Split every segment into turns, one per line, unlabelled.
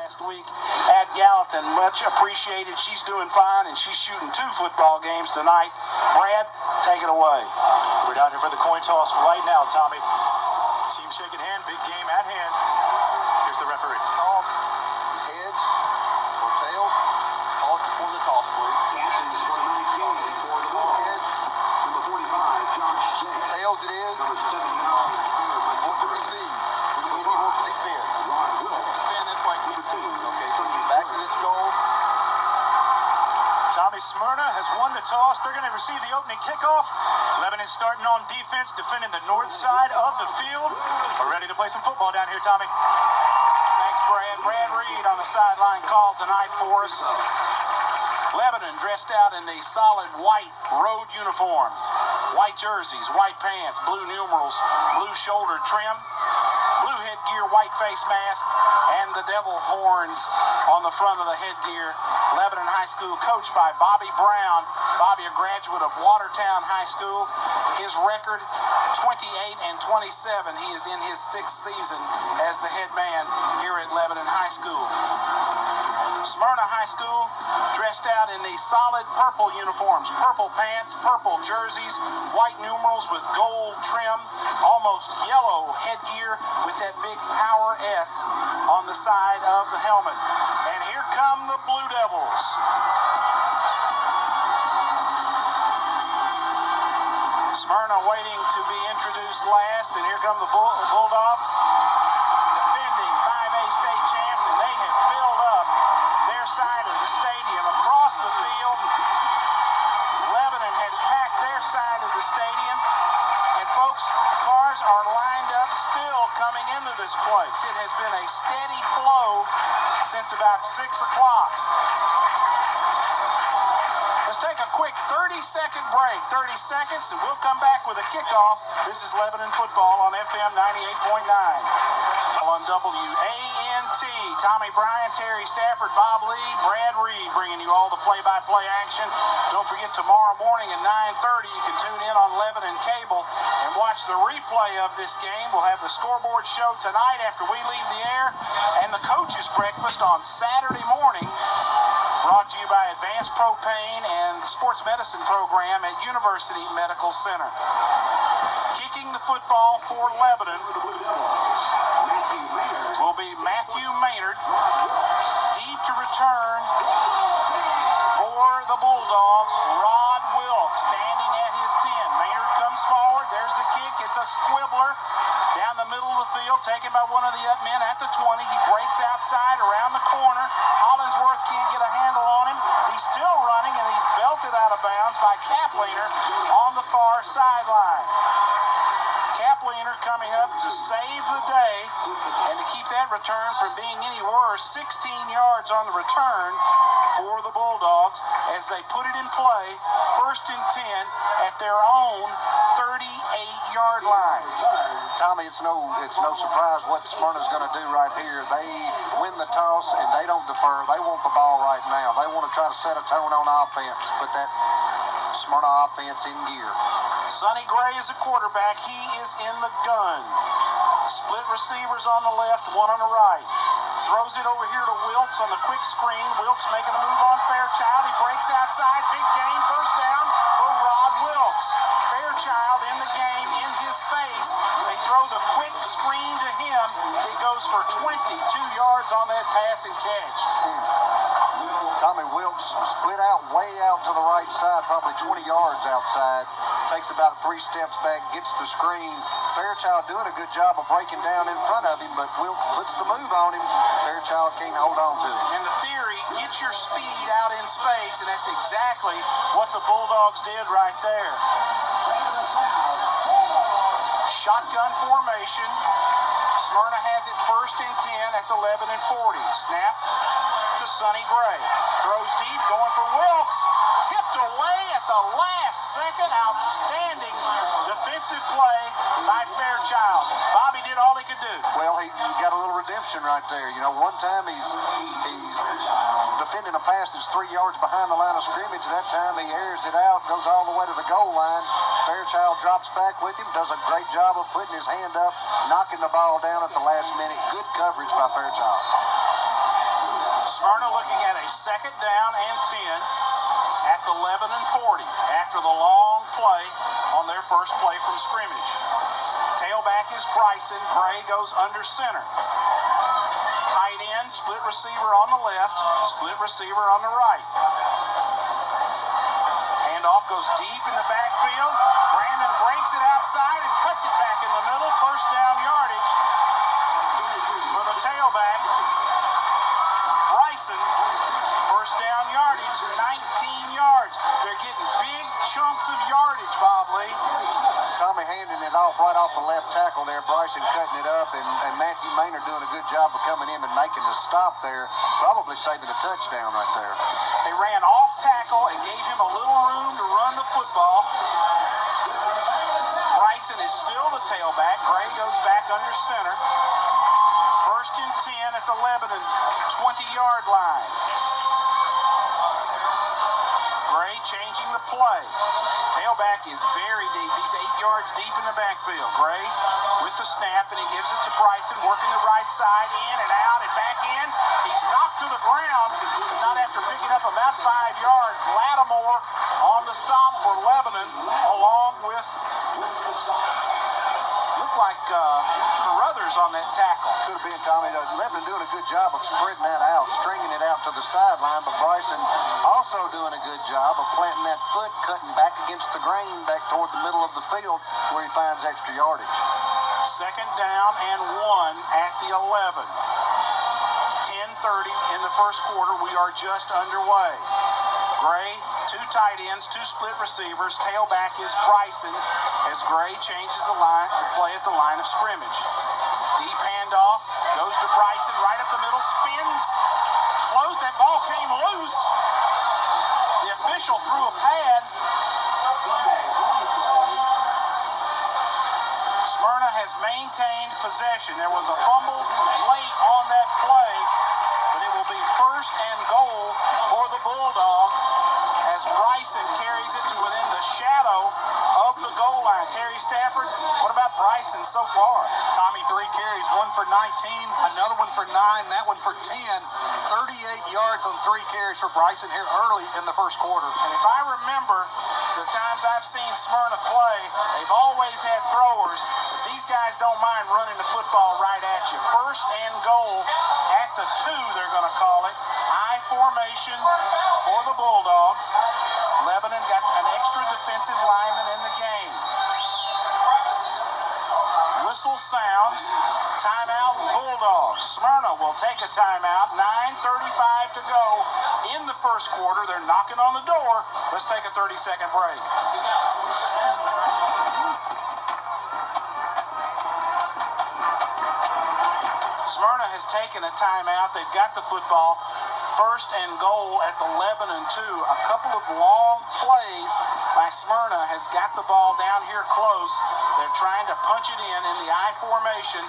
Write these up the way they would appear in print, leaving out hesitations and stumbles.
last week at Gallatin. Much appreciated. She's doing fine, and she's shooting 2 football games tonight. Brad, take it away.
We're down here for the coin toss right now, Tommy. Team shaking hand, big game at hand. Here's the referee.
Toss, heads or tails. Pause before the toss, please. Tails it is. What to receive? Which one do you want to defend? Defend this way. Okay, so back to this goal.
Tommy, Smyrna has won the toss. They're going to receive the opening kickoff. Lebanon starting on defense, defending the north side of the field. We're ready to play some football down here, Tommy.
Thanks, Brad. Brad Reed on the sideline call tonight for us. Lebanon dressed out in the solid white road uniforms. White jerseys, white pants, blue numerals, blue shoulder trim, blue headgear, white face mask, and the devil horns on the front of the headgear. Lebanon High School, coached by Bobby Brown. Bobby, a graduate of Watertown High School. His record, 28-27. He is in his 6th season as the head man here at Lebanon High School. Smyrna High School, dressed out in the solid purple uniforms, purple pants, purple jerseys, white numerals with gold trim, almost yellow headgear with that big Power S on the side of the helmet. And here come the Blue Devils. Smyrna waiting to be introduced last, and here come the Bulldogs, defending 5A state champs, and they have filled up their side of the stadium across the field. Lebanon has packed their side of the stadium, and folks, cars are lined up still coming into this place. It has been a steady flow since about 6 o'clock. Let's take a quick 30-second break, 30 seconds, and we'll come back with a kickoff. This is Lebanon football on FM 98.9. On WANT, Tommy Bryan, Terry Stafford, Bob Lee, Brad Reed bringing you all the play-by-play action. Don't forget, tomorrow morning at 9:30, you can tune in on Lebanon Cable and watch the replay of this game. We'll have the scoreboard show tonight after we leave the air, and the coach's breakfast on Saturday morning, brought to you by Advanced Propane and the Sports Medicine Program at University Medical Center. Kicking the football for Lebanon will be Matthew Maynard. Deep to return for the Bulldogs, Rod Wilkes standing at his 10. Maynard comes forward. There's the kick. It's a squibbler down the middle of the field, taken by one of the men at the 20. He breaks outside around the corner. Hollingsworth can't get a handle on him. He's still running, and he's belted out of bounds by Kapliner on the far sideline. Kapliner coming up to save the day and to keep that return from being any worse. 16 yards on the return for the Bulldogs as they put it in play, 1st and 10 at their own 38-yard line.
Tommy, it's no surprise what Smyrna's going to do right here. They win the toss, and they don't defer. They want the ball right now. They want to try to set a tone on offense, put that Smyrna offense in gear.
Sonny Gray is a quarterback. He is in the gun. Split receivers on the left, one on the right. Throws it over here to Wilkes on the quick screen. Wilkes making a move on Fairchild. He breaks outside. Big gain, 1st down for Rod Wilkes. Fairchild in the game, in his face. They throw the quick screen to him. He goes for 22 yards on that pass and catch.
Tommy Wilkes split out way out to the right side, probably 20 yards outside. Takes about 3 steps back, gets the screen. Fairchild doing a good job of breaking down in front of him, but Wilkes puts the move on him. Fairchild can't hold on to him.
And the theory, get your speed out in space, and that's exactly what the Bulldogs did right there. Shotgun formation. Smyrna has it 1st and 10 at the Lebanon 40. Snap to Sonny Gray. Throws deep, going for Wilkes. Tipped away at the last second. Outstanding defensive play by Fairchild. Bobby did all he could do.
Well, he got a little redemption right there. You know, one time he's defending a pass that's 3 yards behind the line of scrimmage. That time he airs it out, goes all the way to the goal line. Fairchild drops back with him, does a great job of putting his hand up, knocking the ball down at the last minute. Good coverage by Fairchild.
Smyrna looking at a second down and 10 at the Lebanon 40 after the long play on their first play from scrimmage. Tailback is Bryson. Gray goes under center. Tight end, split receiver on the left, split receiver on the right. Handoff goes deep in the backfield. Brandon breaks it outside and cuts it back in the middle. First down yardage for the tailback. Bryson, first down yardage, 19 yards. They're getting big chunks of yardage, Bob Lee.
Tommy handing it off right off the left tackle there. Bryson cutting it up, and Matthew Maynard doing a good job of coming in and making the stop there. Probably saving a touchdown right there.
They ran off tackle and gave him a little room to run the football. Bryson is still the tailback. Gray goes back under center. First and 10 at the Lebanon 20-yard line. Gray changing the play. Tailback is very deep. He's 8 yards deep in the backfield. Gray with the snap, and he gives it to Bryson, working the right side, in and out and back in. He's knocked to the ground, but not after picking up about 5 yards. Lattimore on the stop for Lebanon, along with, looked like Carruthers on that tackle.
Could have been, Tommy. Lebanon doing a good job of spreading that out, stringing it out to the sideline, but Bryson also doing a good job of planting that foot, cutting back against the grain, back toward the middle of the field where he finds extra yardage.
Second down and 1 at the 11. 10:30 in the first quarter. We are just underway. Gray, 2 tight ends, 2 split receivers. Tailback is Bryson as Gray changes the play at the line of scrimmage. Deep handoff, goes to Bryson, right up the middle, spins, close, that ball came loose. The official threw a pad. Smyrna has maintained possession. There was a fumble late on that play, but it will be first and goal for the Bulldogs as Bryson carries it to within the shadow of the goal line. Terry Stafford, what about Bryson so far?
Tommy, 3 carries, 1 for 19, another one for 9, that one for 10. 38 yards on 3 carries for Bryson here early in the first quarter.
And if I remember the times I've seen Smyrna play, they've always had throwers, but these guys don't mind running the football right at you. First and goal at the 2, they're going to call it. I formation for the Bulldogs. Lebanon got an extra defensive lineman in the game. Whistle sounds. Timeout, Bulldogs. Smyrna will take a timeout. 9:35 to go in the first quarter. They're knocking on the door. Let's take a 30-second break. Smyrna has taken a timeout. They've got the football. First and goal at the Lebanon 2. A couple of long plays by Smyrna has got the ball down here close. They're trying to punch it in the I formation.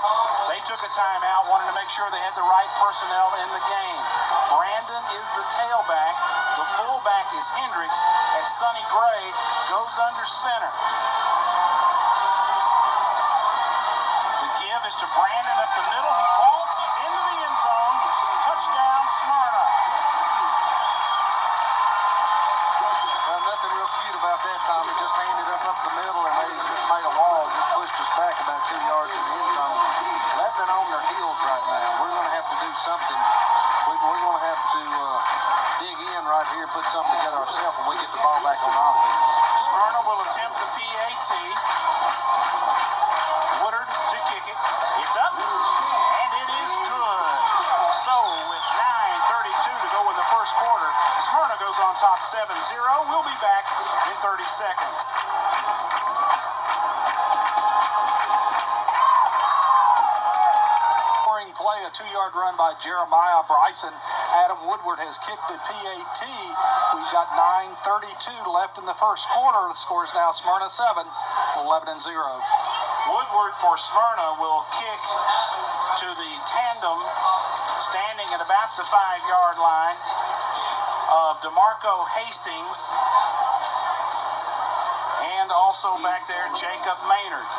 They took a timeout, wanted to make sure they had the right personnel in the game. Brandon is the tailback. The fullback is Hendricks as Sonny Gray goes under center. The give is to Brandon up the middle. He vaults. He's into the end zone. Touchdown, Smyrna.
Well, nothing real cute about that, Tommy. Just handed up the middle, and they just made a wall, just pushed us back about 2 yards in the end zone. Lebanon on their heels right now. We're going to have to do something. We're going to have to dig in right here, put something together ourselves when we get the ball back on offense.
Smyrna will attempt the PAT. Woodard to kick it. It's up, and it is good. So with 9:32 to go in the first quarter, Smyrna goes on top 7-0. We'll be back in 30 seconds.
Play, a 2-yard run by Jeremiah Bryson. Adam Woodward has kicked the PAT. We've got 9:32 left in the first quarter. The score is now Smyrna 7, Lebanon 0.
Woodward for Smyrna will kick to the tandem standing at about the 5-yard line of DeMarco Hastings and also back there Jacob Maynard.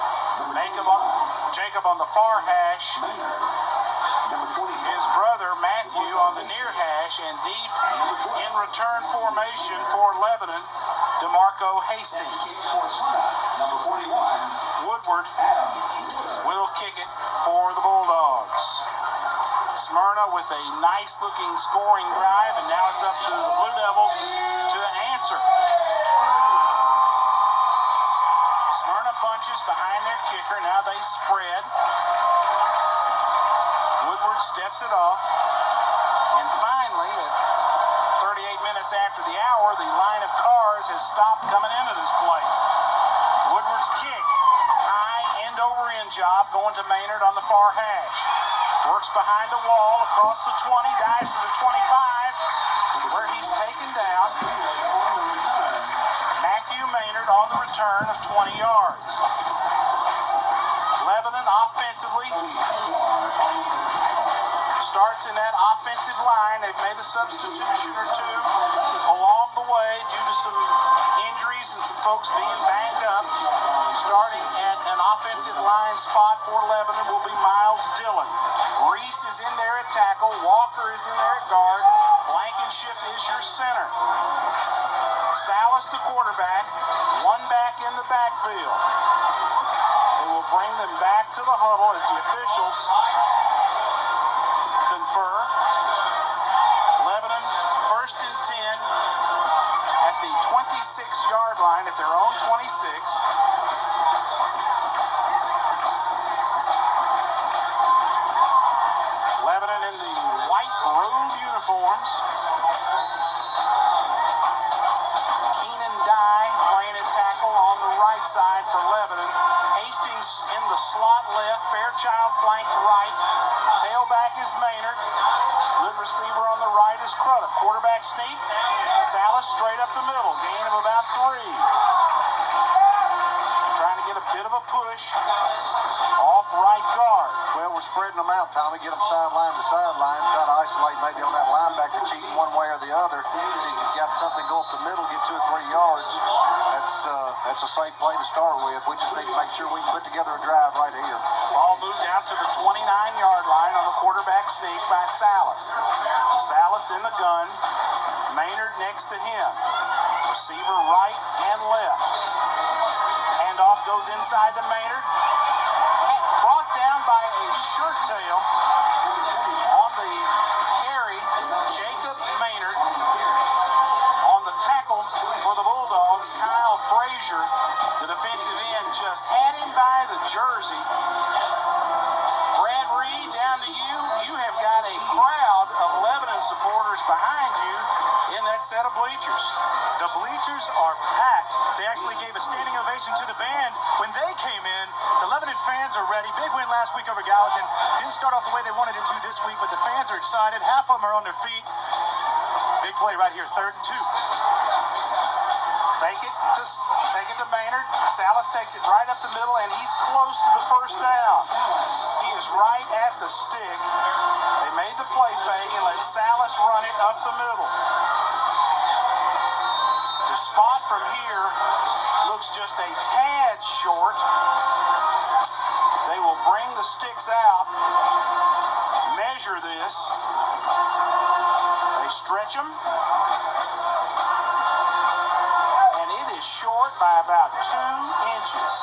Jacob on the far hash is his brother Matthew on the near hash, and deep in return formation for Lebanon, DeMarco Hastings. Woodward will kick it for the Bulldogs. Smyrna with a nice-looking scoring drive, and now it's up to the Blue Devils to answer. Smyrna bunches behind their kicker. Now they spread. Woodward steps it off. And finally, at 38 minutes after the hour, the line of cars has stopped coming into this place. Woodward's kick. High end-over-end job going to Maynard on the far hash. Works behind the wall across the 20, dives to the 25, where he's taken down. Matthew Maynard on the return of 20 yards. Lebanon offensively starts in that offensive line. They've made a substitution or two along the way due to some injuries and some folks being banged up. Starting at an offensive line spot for Lebanon will be Miles Dillon. Reese is in there at tackle. Walker is in there at guard. Blankenship is your center. Salas, the quarterback, one back in the backfield. They will bring them back to the huddle as the officials confer. Lebanon, 1st and 10 at the 26-yard line at their own 26. Lebanon in the white road uniforms. Playing at tackle on the right side for Lebanon. Hastings in the slot left. Fairchild flanked right. Tailback is Maynard. Split receiver on the right is Crudup. Quarterback sneak. Salas straight up the middle. Gain of about 3. Trying to get a bit of a push off right guard.
Well, we're spreading them out, Tommy. Get them sideline to sideline. Try to isolate maybe on that linebacker cheating one way or the other. See if you've got something go up the middle, get 2 or 3 yards. That's a safe play to start with. We just need to make sure we put together a drive right here.
Ball moved out to the 29-yard line on the quarterback sneak by Salas. Salas in the gun. Maynard next to him. Receiver right and left. Handoff goes inside to Maynard. Brought down by a shirt tail on the carry. Jacob Maynard. On the tackle for the Bulldogs, Kyle Frazier, the defensive end, just had him by the jersey. Brad Reed, down to you. You have got a crowd of Lebanon supporters behind you in that set of bleachers.
The bleachers are packed. They actually gave a standing ovation to the band when they came in. The Lebanon fans are ready. Big win last week over Gallatin. Didn't start off the way they wanted it to this week, but the fans are excited. Half of them are on their feet. Big play right here, 3rd and 2.
Take it to Maynard. Salas takes it right up the middle, and he's close to the first down. He is right at the stick. They made the play fake and let Salas run it up the middle. The spot from here looks just a tad short. They will bring the sticks out, measure this. They stretch them. Short by about 2 inches.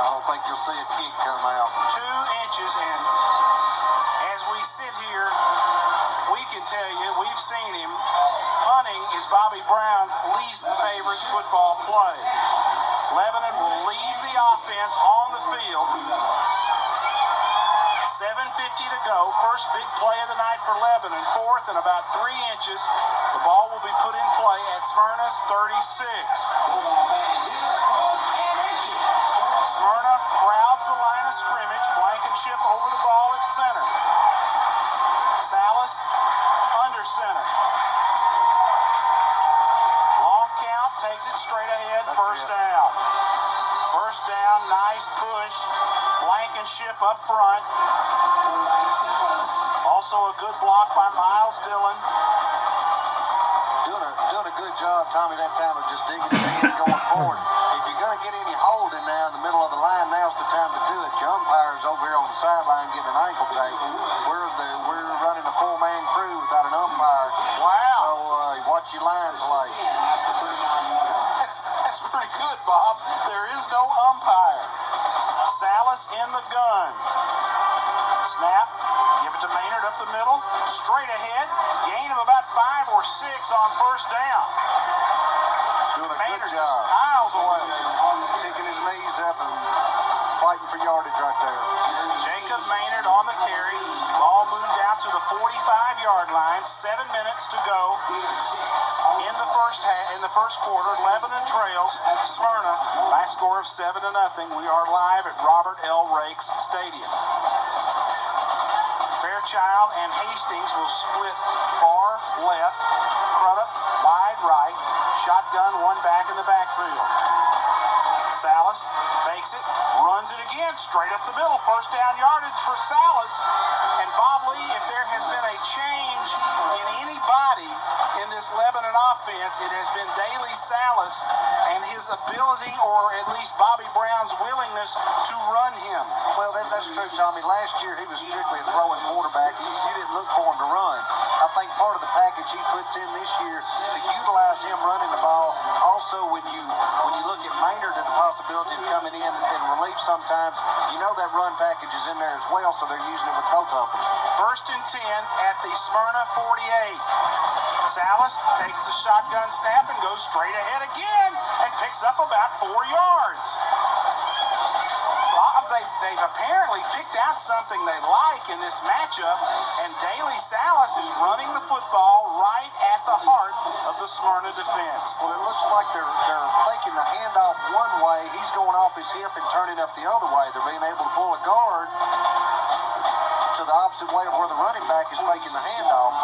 I don't think you'll see a kick come out.
2 inches, and as we sit here, we can tell you, we've seen him. Punting is Bobby Brown's least favorite football play. Lebanon will leave the offense on the field. 7:50 to go. First big play of the night for Lebanon. 4th and about 3 inches. The ball will be put in play at Smyrna's 36. Smyrna crowds the line of scrimmage. Blankenship over the ball at center. Salas under center. Long count, takes it straight ahead. First down. First down, nice push. Blankenship up front. Also a good block by Miles Dillon.
Doing a good job, Tommy, that time of just digging it in going forward. If you're going to get any holding now in the middle of the line, now's the time to do it. Your umpire's over here on the sideline getting an ankle tape. We're running a you line play.
That's pretty good, Bob. There is no umpire. Salas in the gun. Snap. Give it to Maynard up the middle. Straight ahead. Gain of about 5 or 6 on first down.
Doing a
Maynard
good
just
job.
miles away.
Picking his knees up and fighting for yardage right there.
Jacob Maynard on the carry. Ball moved out to the 45-yard line. 7 minutes to go in the first quarter. Lebanon trails Smyrna. Last score of 7-0. We are live at Robert L. Rakes Stadium. Fairchild and Hastings will split far left. Crudup wide right. Shotgun one back in the backfield. Salas fakes it, runs it again, straight up the middle. First down yardage for Salas. And Bob Lee, if there has been a change in anybody in this Lebanon offense, it has been Daly Salas and his ability, or at least Bobby Brown's willingness to run him.
Well, that's true, Tommy. Last year, he was strictly a throwing quarterback. You didn't look for him to run. I think part of the package he puts in this year to utilize him running the ball. Also, when you look at Maynard and the possibility of coming in relief sometimes, you know that run package is in there as well, so they're using it with both of them.
First and 10 at the Smyrna 48. Salas takes the shotgun snap and goes straight ahead again and picks up about 4 yards. They've apparently picked out something they like in this matchup, and Daly Salas is running the football right at the heart of the Smyrna defense.
Well, it looks like they're faking the handoff one way. He's going off his hip and turning up the other way. They're being able to pull a guard to the opposite way of where the running back is faking the handoff.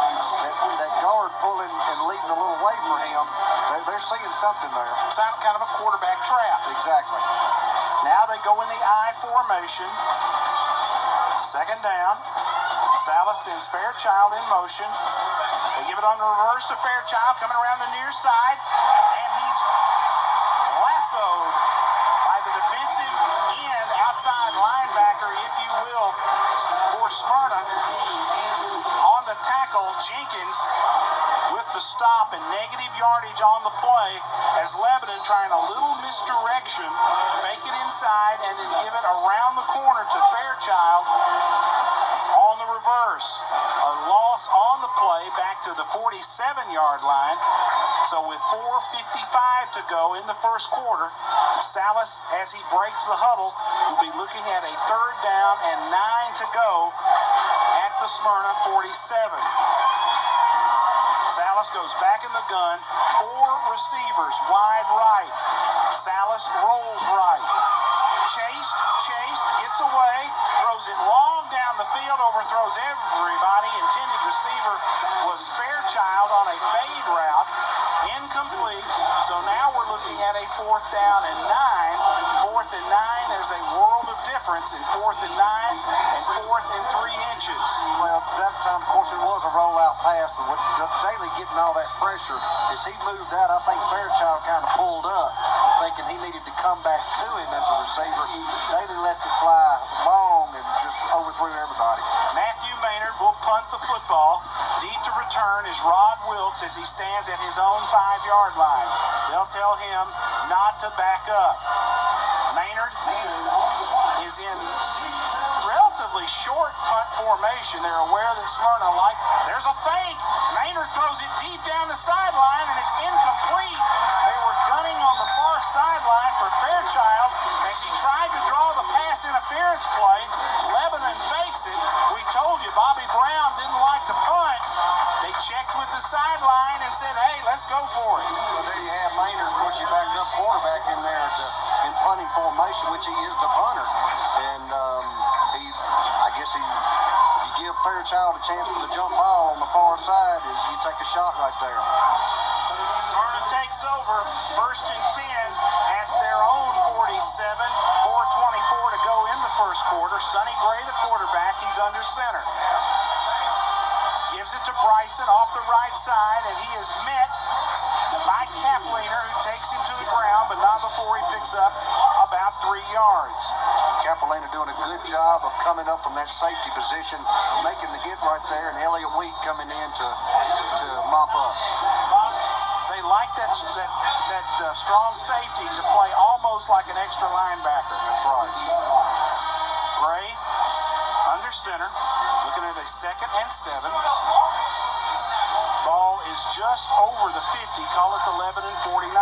That guard pulling and leading a little way for him. They're seeing something there.
It's kind of a quarterback trap.
Exactly.
Now they go in the I formation. Second down. Salas sends Fairchild in motion. They give it on the reverse to Fairchild, coming around the near side, and he's lassoed by the defensive end, outside linebacker, if you will, for Smyrna. On the tackle, Jenkins with the stop and negative yardage on the play as Lebanon trying a little misdirection, fake it inside and then give it around the corner to Fairchild on the reverse. A loss on the play back to the 47-yard line. So with 4:55 to go in the first quarter, Salas, as he breaks the huddle, will be looking at a third down and 9 to go at the Smyrna 47. Salas goes back in the gun. 4 receivers wide right. Salas rolls right. Chased, gets away, throws it long down the field, overthrows everybody. Intended receiver was Fairchild on a fade route. Incomplete. So now we're looking at a 4th down and 9. 4th and 9, there's a world of difference in 4th and 9 and 4th and 3 inches.
Well, that time, of course, it was a rollout pass, but with Daly getting all that pressure, as he moved out, I think Fairchild kind of pulled up, thinking he needed to come back to him as a receiver. Daly lets it fly long and just overthrew everybody.
Matthew Maynard will punt the football. Deep to return is Rod Wilkes as he stands at his own 5-yard line. They'll tell him not to back up. Maynard is in relatively short punt formation. They're aware that Smyrna there's a fake. Maynard throws it deep down the sideline and it's incomplete. They were gunning on the far sideline for Fairchild as he tried to draw the pass interference play. Lebanon fakes it. We told you Bobby Brown didn't like to punt. They checked with the sideline and said, hey, let's go for it.
Well, there you have Maynard, of course, your backup quarterback in there in punting formation, which he is the punter. And I guess if you give Fairchild a chance for the jump ball on the far side, you take a shot right there.
Smyrna takes over. First and 10 at their own 47. 4:24 to go in the first quarter. Sonny Gray, the quarterback, he's under center. Gives it to Bryson off the right side, and he is met by Kapliner, who takes him to the ground, but not before he picks up about 3 yards.
Kapliner doing a good job of coming up from that safety position, making the get right there, and Elliott Wheat coming in to mop up.
Bob, strong safety to play almost like an extra linebacker.
That's right.
Gray under center, looking at a 2nd and 7. Ball is just over the 50, call it 11 and 49.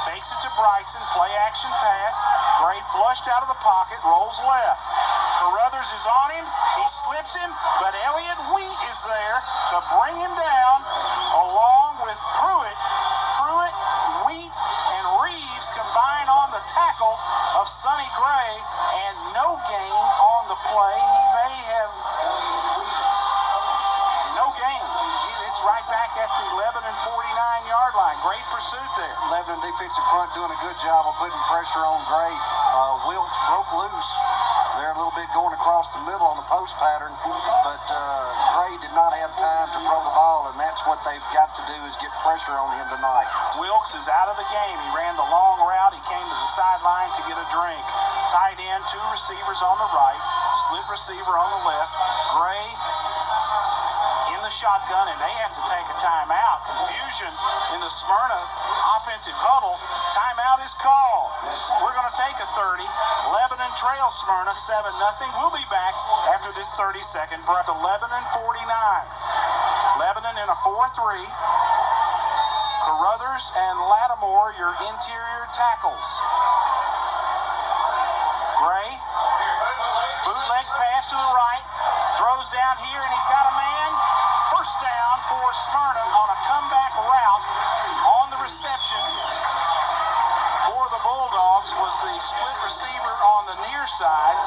Fakes it to Bryson, play action pass. Gray flushed out of the pocket, rolls left. Carruthers is on him, he slips him, but Elliott Wheat is there to bring him down along with Pruitt. Pruitt, Wheat, and Reeves combine on the tackle of Sonny Gray, and no gain on the play. He may have no gain. It's right back at the 11 and 49-yard line. Great pursuit there.
Lebanon defensive front doing a good job of putting pressure on Gray. Wilkes broke loose there a little bit going across the middle on the post pattern, but Gray did not have time to throw the ball, and that's what they've got to do is get pressure on him tonight.
Wilkes is out of the game. He ran the long route. He came to the sideline to get a drink. Tight end, 2 receivers on the right, split receiver on the left. Gray in the shotgun, and they have to take a timeout. Confusion in the Smyrna offensive huddle. Timeout is called. We're going to take a 30. Lebanon trails Smyrna 7-0. We'll be back after this 30-second break. 11 and 49. Lebanon in a 4-3. Carruthers and Lattimore, your interior tackles. Gray, bootleg pass to the right, throws down here, and he's got a man. First down for Smyrna on a comeback route on the reception for the Bulldogs was the split receiver on the near side.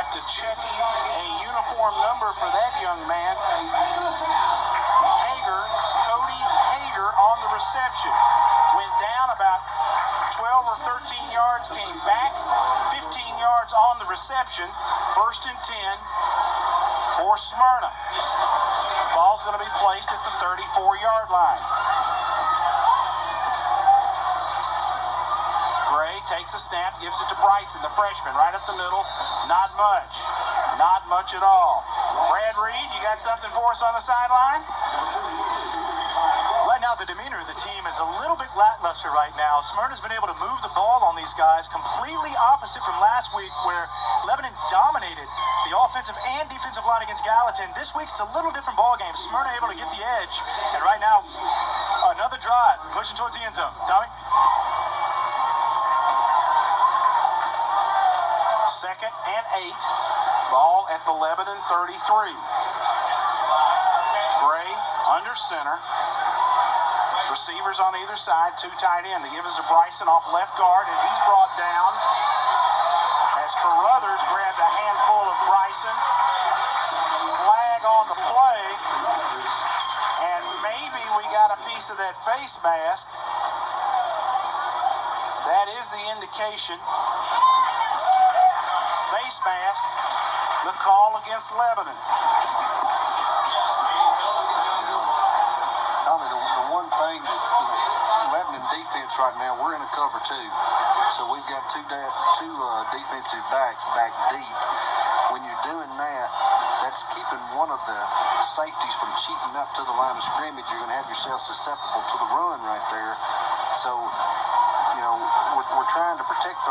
Have to check a uniform number for that young man. Cody Hager on the reception. Went down about 12 or 13 yards, came back 15 yards on the reception. 1st and 10 for Smyrna. Ball's going to be placed at the 34-yard line. Gray takes a snap, gives it to Bryson, the freshman, right up the middle. Not much. Not much at all. Brad Reed, you got something for us on the sideline?
Right now, the demeanor of the team is a little bit lackluster right now. Smyrna's been able to move the ball on these guys, completely opposite from last week where Lebanon dominated the offensive and defensive line against Gallatin. This week, it's a little different ball game. Smyrna able to get the edge, and right now, another drive, pushing towards the end zone. Tommy?
2nd and 8. Ball at the Lebanon 33. Gray under center. Receivers on either side, 2 tight end. They give us to Bryson off left guard, and he's brought down as Carruthers grabbed a handful of Bryson. Flag on the play, and maybe we got a piece of that face mask. That is the indication. Face mask, the call against Lebanon.
Tommy, the one thing, Lebanon defense right now, we're in a cover 2. So we've got two defensive backs back deep. When you're doing that, that's keeping one of the safeties from cheating up to the line of scrimmage. You're going to have yourself susceptible to the run right there. So, we're trying to protect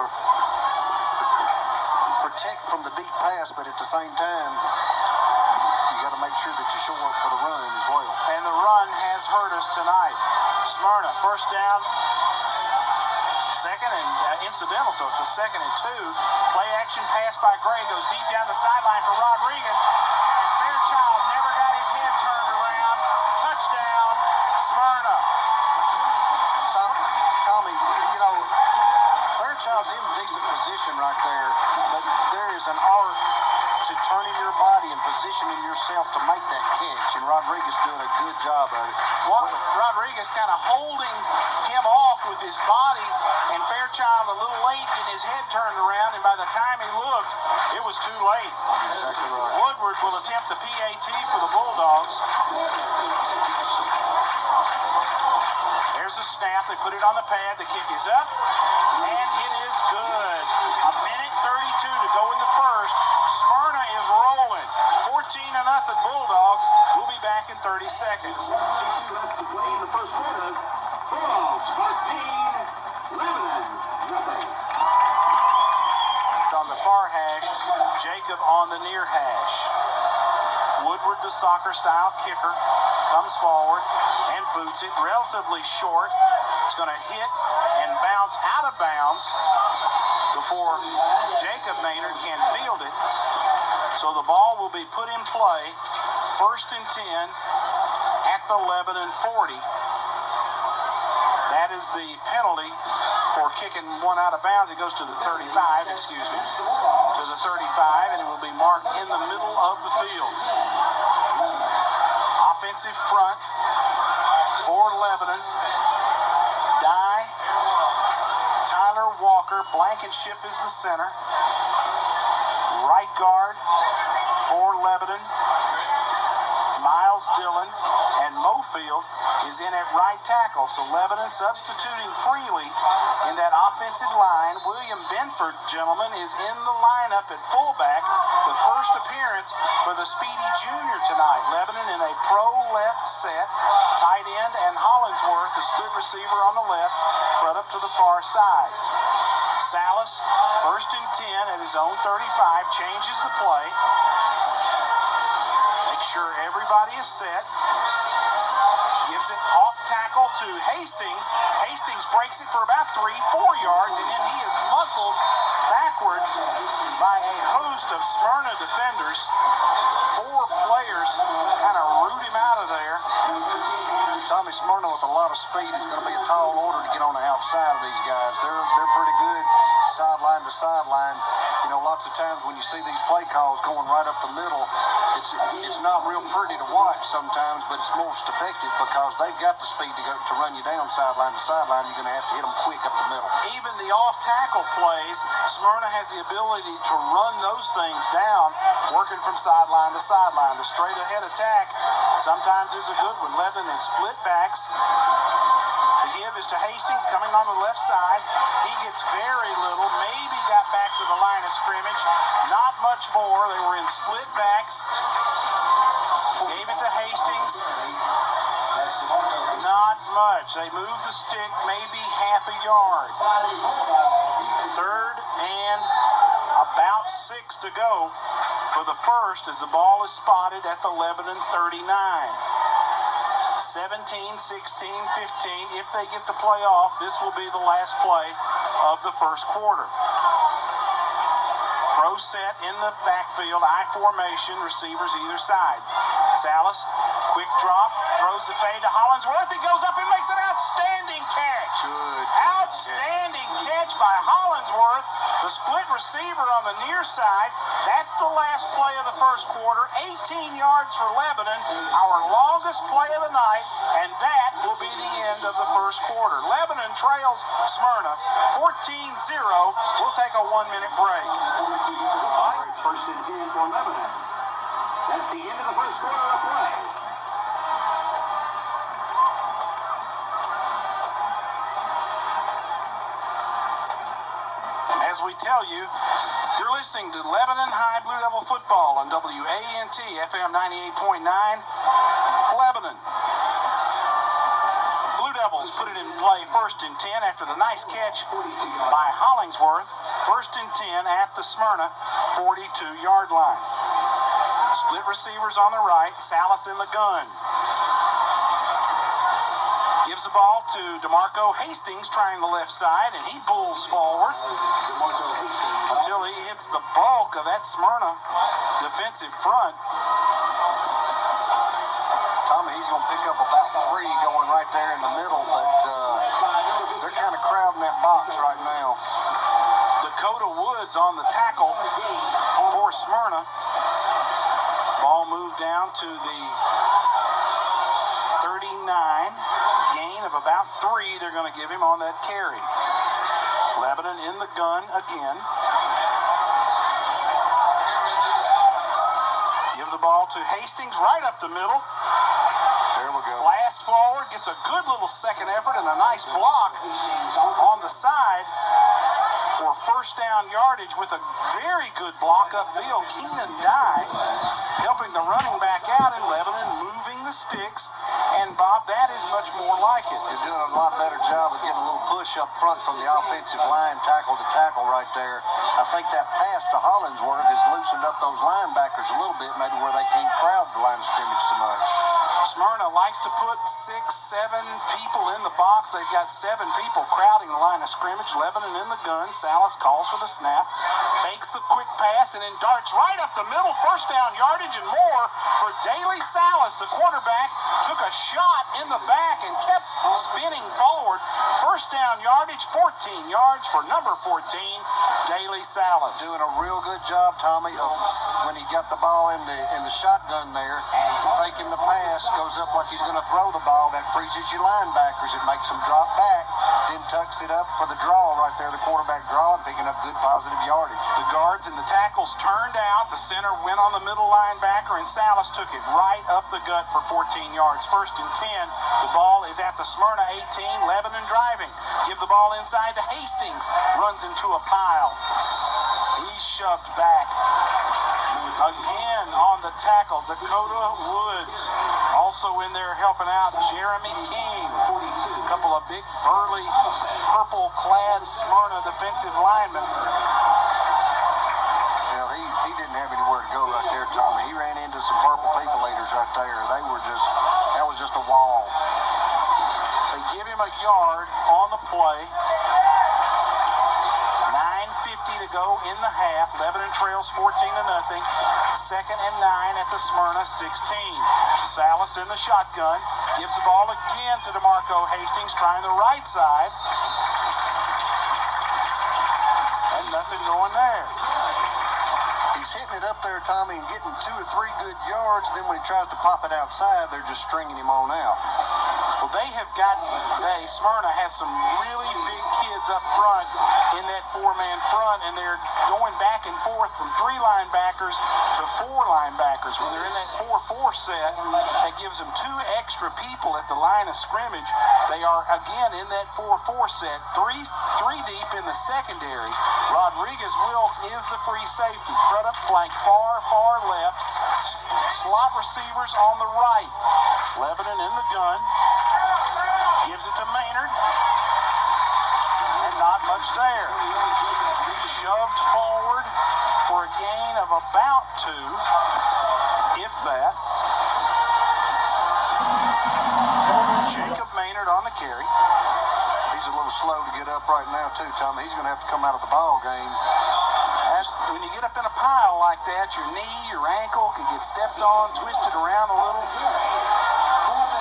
from the deep pass, but at the same time, you got to make sure that you show up for the run as well.
And the run has hurt us tonight. Smyrna, first down, 2nd and incidental, so it's a 2nd and 2. Play action pass by Gray goes deep down the sideline for Rodriguez, and Fairchild never got his head turned around. Touchdown, Smyrna.
Tommy, Fairchild's in decent position right there, but there is an art to turning your body and positioning yourself to make that catch, and Rodriguez doing a good job of it.
Rodriguez kind of holding him off with his body, and Fairchild a little late getting his head turned around, and by the time he looked, it was too late.
Exactly right.
Woodward will attempt the PAT for the Bulldogs. There's a snap. They put it on the pad. The kick is up, and it is good. 1:32 to go in the first. Smyrna is rolling. 14 13-0 Bulldogs. We'll be back in 30 seconds.
2 left to play in the first quarter. Bulldogs 14, Lebanon nothing.
On the far hash, Jacob on the near hash. Woodward, the soccer-style kicker, comes forward and boots it relatively short. It's going to hit and bounce out of bounds before Jacob Maynard can field it. So the ball will be put in play, 1st and 10 at the Lebanon 40. That is the penalty for kicking one out of bounds. It goes to the 35, excuse me, to the 35, and it will be marked in the middle of the field. Offensive front for Lebanon. Dye, Tyler Walker, Blankenship is the center. Right guard for Lebanon, Miles Dillon, and Mofield is in at right tackle. So Lebanon substituting freely in that offensive line. William Benford, gentlemen, is in the lineup at fullback. The first appearance for the Speedy Jr. tonight. Lebanon in a pro left set. Tight end and Hollingsworth, the split receiver on the left, spread up to the far side. Salas, 1st and 10 at his own 35, changes the play. Make sure everybody is set. Gives it off tackle to Hastings. Hastings breaks it for about 3-4 yards, and then he is muscled backwards by a host of Smyrna defenders. 4 players kind of root him out of there.
Tommy, Smyrna with a lot of speed is going to be a tall order to get on the outside of these guys. They're pretty good sideline to sideline. You know, lots of times when you see these play calls going right up the middle, it's not real pretty to watch sometimes, but it's most effective because they've got the speed to run you down sideline to sideline. You're going to have to hit them quick up the middle.
Even the off-tackle plays, Smyrna has the ability to run those things down, working from sideline to sideline. The straight-ahead attack sometimes is a good one. Lebanon in split backs. The give is to Hastings coming on the left side. He gets very little, maybe got back to the line of scrimmage. Not much more. They were in split backs. Gave it to Hastings. Not much. They moved the stick maybe half a yard. 3rd and about 6 to go for the first as the ball is spotted at the Lebanon 39. 17, 16, 15. If they get the play off, this will be the last play of the first quarter. Pro set in the backfield, I formation, receivers either side. Salas, quick drop, throws the fade to Hollingsworth. He goes up and makes an outstanding catch.
Good.
Outstanding catch by Hollingsworth, the split receiver on the near side. That's the last play of the first quarter. 18 yards for Lebanon, our longest play of the night, and that will be the end of the first quarter. Lebanon trails Smyrna 14-0. We'll take a 1-minute break.
It's 1st and 10 for Lebanon. That's the end of the first quarter of play.
As we tell you, you're listening to Lebanon High Blue Devil Football on WANT FM 98.9, Lebanon. Blue Devils put it in play 1st and 10 after the nice catch by Hollingsworth. 1st and 10 at the Smyrna 42-yard line. Split receivers on the right, Salas in the gun. Gives the ball to DeMarco Hastings trying the left side, and he pulls forward until he hits the bulk of that Smyrna defensive front.
Tommy, he's going to pick up about 3 going right there in the middle, but they're kind of crowding that box right now.
Dakota Woods on the tackle for Smyrna. Ball moved down to the 39. Gain of about 3 they're going to give him on that carry. Lebanon in the gun again. Give the ball to Hastings right up the middle.
There we go.
Blast forward, gets a good little second effort and a nice block on the side. for first down yardage with a very good block upfield. Keenan Dye helping the running back out in Lebanon, moving the sticks. And, Bob, that is much more like it.
He's doing a lot better job of getting a little push up front from the offensive line, tackle to tackle right there. I think that pass to Hollingsworth has loosened up those linebackers a little bit, maybe where they can't crowd the line of scrimmage so much.
Smyrna likes to put 6, 7 people in the box. They've got 7 people crowding the line of scrimmage. Lebanon in the gun. Salas calls for the snap, fakes the quick pass, and then darts right up the middle. First down yardage and more for Daly Salas. The quarterback took a shot in the back and kept spinning forward. First down yardage, 14 yards for number 14, Daly Salas.
Doing a real good job, Tommy, of when he got the ball in the shotgun there, faking the pass, goes up like he's going to throw the ball. That freezes your linebackers. It makes them drop back, then tucks it up for the draw right there, the quarterback draw, and picking up good positive yardage.
The guards and the tackles turned out. The center went on the middle linebacker, and Salas took it right up the gut for 14 yards. First and 10. The ball is at the Smyrna 18. Lebanon driving. Give the ball inside to Hastings. Runs into a pile. He's shoved back. Again on the tackle, Dakota Woods. Also in there helping out Jeremy King. A couple of big, burly, purple-clad Smyrna defensive linemen.
Well, he didn't have anywhere to go right there, Tommy. He ran into some purple people eaters right there. That was just a wall.
They give him a yard on the play. 9:50 to go in the half. Lebanon trails 14-0. Second and 9 at the Smyrna 16. Salas in the shotgun. Gives the ball again to DeMarco Hastings, trying the right side. And nothing going there.
He's hitting it up there, Tommy, and getting 2 or 3 good yards. Then when he tries to pop it outside, they're just stringing him on out.
Well, Smyrna has some really big kids up front in that 4-man front, and they're going back and forth from 3 linebackers to 4 linebackers. When they're in that 4-4 set, that gives them 2 extra people at the line of scrimmage. They are, again, in that 4-4 set, 3 deep in the secondary. Rodriguez Wilkes is the free safety. Crudup flank far left. Slot receivers on the right. Lebanon in the gun. Gives it to Maynard. And not much there. Shoved forward for a gain of about 2, if that. Jacob Maynard on the carry.
He's a little slow to get up right now, too, Tommy. He's going to have to come out of the ball game.
When you get up in a pile like that, your knee, your ankle can get stepped on, twisted around a little.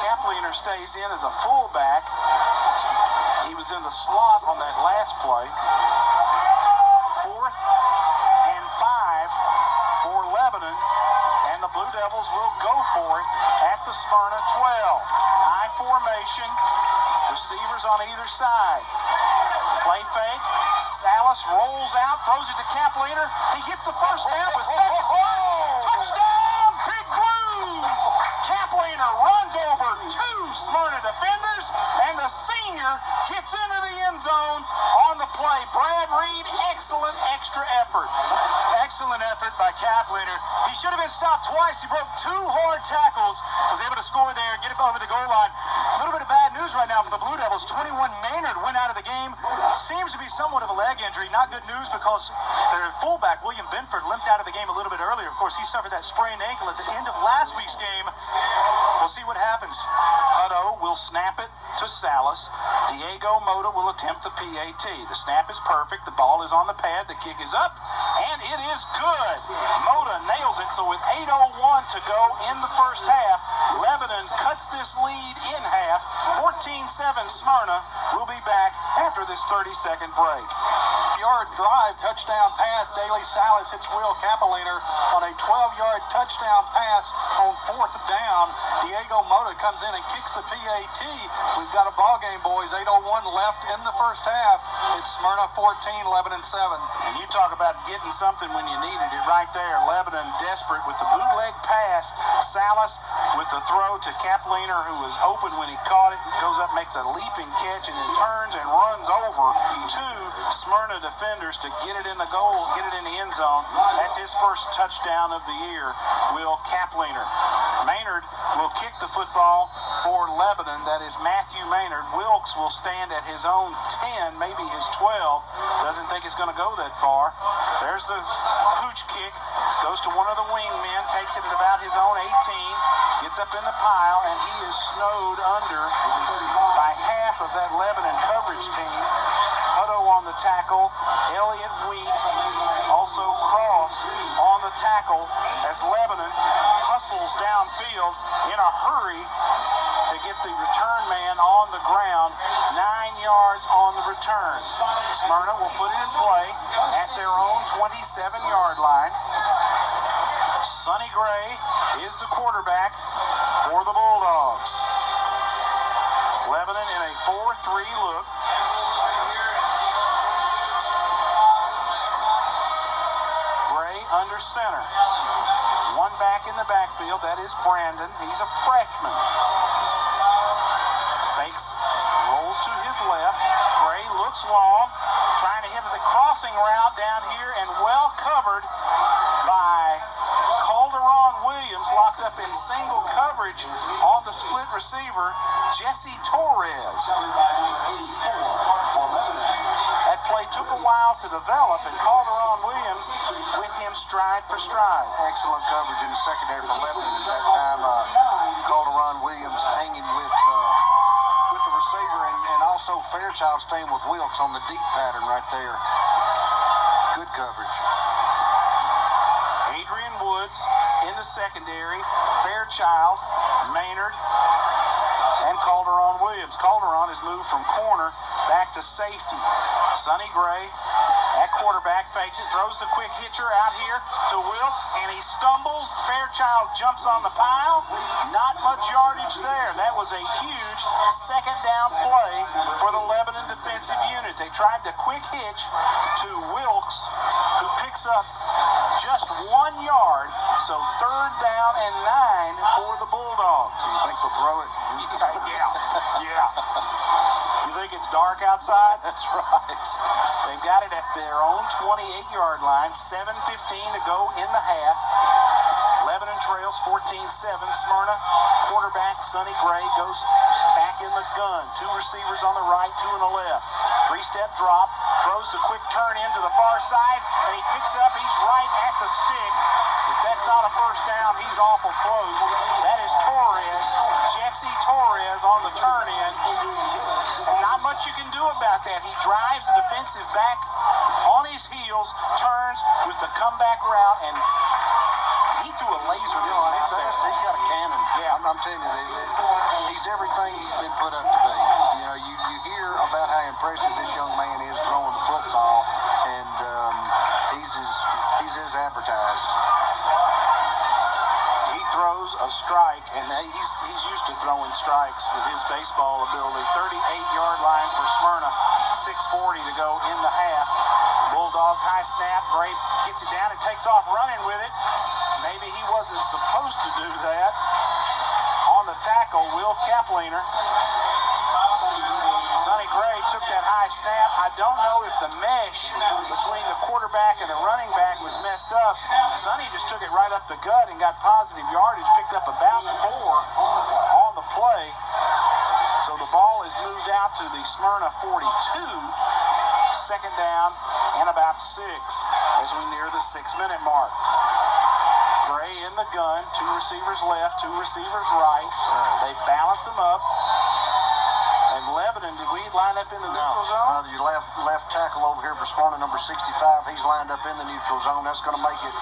Kapliner stays in as a fullback. He was in the slot on that last play. 4th and 5 for Lebanon, and the Blue Devils will go for it at the Smyrna 12. High formation, receivers on either side. Play fake. Salas rolls out, throws it to Kapliner. He gets the first down with second. Touchdown, Big Blue! Kapliner runs over 2 Smyrna defenders, and the senior gets into the end zone on the play. Brad Reed, excellent extra effort.
Excellent effort by Kapliner. He should have been stopped twice. He broke 2 hard tackles, was able to score there, get it over the goal line. A little bit of bad news right now for the Blue Devils. 21 Maynard went out of the game. Seems to be somewhat of a leg injury. Not good news because their fullback, William Benford, limped out of the game a little bit earlier. Of course, he suffered that sprained ankle at the end of last week's game. We'll see what happens.
Hutto will snap it to Salas. Diego Mota will attempt the PAT. The snap is perfect. The ball is on the pad. The kick is up, and it is good. Mota nails it. So with 8:01 to go in the first half, Lebanon cuts this lead in half. 14-7 Smyrna. Will be back after this 30-second break.
Yard drive, touchdown pass. Daly Salas hits Will Kapliner on a 12-yard touchdown pass on 4th down. Diego Mota comes in and kicks the PAT. We've got a ball game, boys. 8:01 left in the first half. It's Smyrna 14, Lebanon 7.
And you talk about getting something when you needed it right there. Lebanon desperate with the bootleg pass. Salas with the throw to Kapliner, who was open when he caught it. Goes up, makes a leaping catch, and then turns and runs over 2 Smyrna defenders to get it in the goal, get it in the end zone. That's his first touchdown of the year, Will Kapliner. Maynard will kick the football for Lebanon. That is Matthew Maynard. Wilkes will stand at his own 10, maybe his 12. Doesn't think it's going to go that far. There's the pooch kick. Goes to one of the wingmen, takes it at about his own 18, gets up in the pile, and he is snowed under by half of that Lebanon coverage team. Hutto on the tackle. Elliott Wheat, also Cross on the tackle as Lebanon hustles downfield in a hurry to get the return man on the ground. 9 yards on the return. Smyrna will put it in play at their own 27-yard line. Sonny Gray is the quarterback for the Bulldogs. Lebanon in a 4-3 look. Gray under center. One back in the backfield, that is Brandon. He's a freshman. Fakes, rolls to his left. Gray looks long, trying to hit the crossing route down here, and well covered by Calderon Williams, locked up in single coverage on the split receiver, Jesse Torres. That play took a while to develop, and Calderon Williams with him stride for stride.
Excellent coverage in the secondary for Lebanon at that time. Calderon Williams hanging with the receiver, and also Fairchild staying with Wilkes on the deep pattern right there. Good coverage.
Adrian Woods in the secondary, Fairchild, Maynard, and Calderon Williams. Calderon has moved from corner back to safety. Sonny Gray at quarterback, fakes it, throws the quick hitcher out here to Wilkes, and he stumbles. Fairchild jumps on the pile. Not much yardage there. That was a huge second down play for the Lebanon defensive unit. They tried to quick hitch to Wilkes, who picks up just 1 yard, so third down and 9 for the Bulldogs.
You think they'll throw it?
Yeah. You think it's dark outside?
That's right.
They've got it at their own 28-yard line. 7:15 to go in the half. Lebanon trails 14-7. Smyrna quarterback Sonny Gray goes back in the gun. 2 receivers on the right, 2 on the left. 3-step drop, throws the quick turn into the far side, and he picks up. He's right at the stick. If that's not a first down, he's awful close. That is Torres, Jesse Torres on the turn in. And not much you can do about that. He drives the defensive back on his heels, turns with the comeback route, and he threw a laser beam out there.
He's got a cannon.
Yeah.
I'm telling you, he's everything he's been put up to be. You know, you hear about how impressive this young man is throwing the football, and he's as advertised.
He throws a strike, and he's used to throwing strikes with his baseball ability. 38-yard line for Smyrna. 6:40 to go in the half. Bulldogs high snap. Gray gets it down and takes off running with it. Maybe he wasn't supposed to do that. On the tackle, Will Kapliner. Sonny Gray took that high snap. I don't know if the mesh between the quarterback and the running back was messed up. Sonny just took it right up the gut and got positive yardage, picked up about 4 on the play. So the ball is moved out to the Smyrna 42. Second down and about 6 as we near the 6-minute mark. Gray in the gun, 2 receivers left, 2 receivers right. They balance them up. And Lebanon, did we line up in the neutral zone?
Your left tackle over here for Smyrna, number 65, he's lined up in the neutral zone. That's going to make it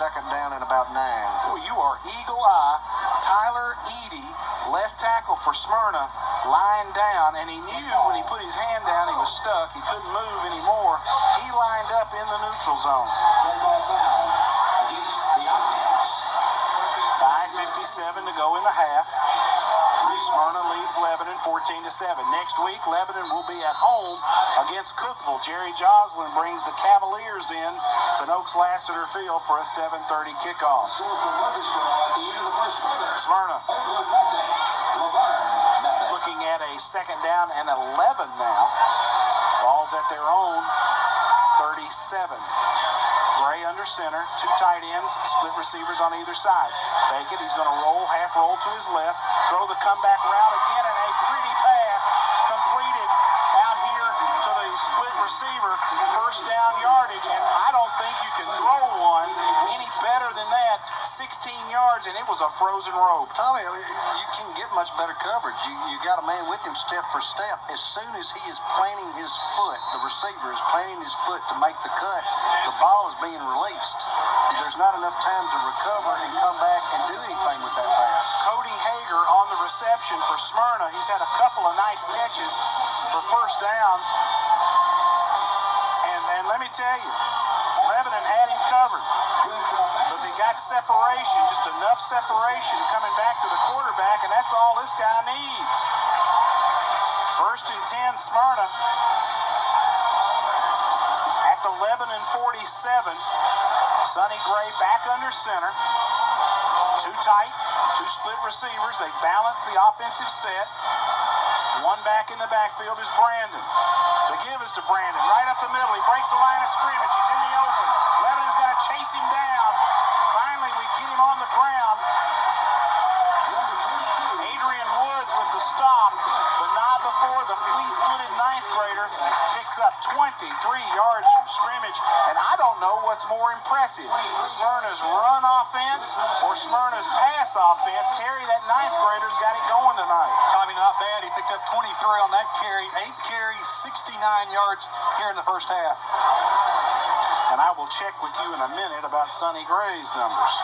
second down and about 9.
Well, you are eagle eye. Tyler Eady, left tackle for Smyrna, lined down, and he knew when he put his hand down he was stuck. He couldn't move anymore. He lined up in the neutral zone. 5:57 to go in the half. Smyrna leads Lebanon 14-7. Next week, Lebanon will be at home against Cookeville. Jerry Joslin brings the Cavaliers in to Noakes Lassiter Field for a 7:30 kickoff. Smyrna looking at a second down and 11 now. Ball's at their own 37. Gray under center, two tight ends, split receivers on either side. Fake it, he's going to roll, half roll to his left, throw the comeback route again, and a pretty pass completed out here to the split receiver, first down yardage, and I don't think you can throw one any better than that, 16 yards, and it was a frozen rope.
Tommy, you can get much better coverage. You got a man with him step for step. As soon as he is planting his foot, the receiver is planting his foot to make the cut, the ball is being released. There's not enough time to recover and come back and do anything with that pass.
Cody Hager on the reception for Smyrna. He's had a couple of nice catches for first downs. And let me tell you, Lebanon had him covered. But they got separation, just enough separation coming back to the quarterback, and that's all this guy needs. First and 10, Smyrna. At the Lebanon 47, Sonny Gray back under center. Too tight, two split receivers. They balance the offensive set. One back in the backfield is Brandon. The give is to Brandon, right up the middle. He breaks the line of scrimmage. He's in the open. Lebanon's got to chase him down. Finally, we get him on the ground. Adrian Woods with the stop, but not before the fleet-footed ninth grader picks up 23 yards from scrimmage. And I don't know what's more impressive, Smyrna's run offense or Smyrna's pass offense. Terry, that ninth grader's got it going tonight.
Tommy, not bad. He picked up 23 on that carry. 8 carries, 69 yards here in the first half.
And I will check with you in a minute about Sonny Gray's numbers.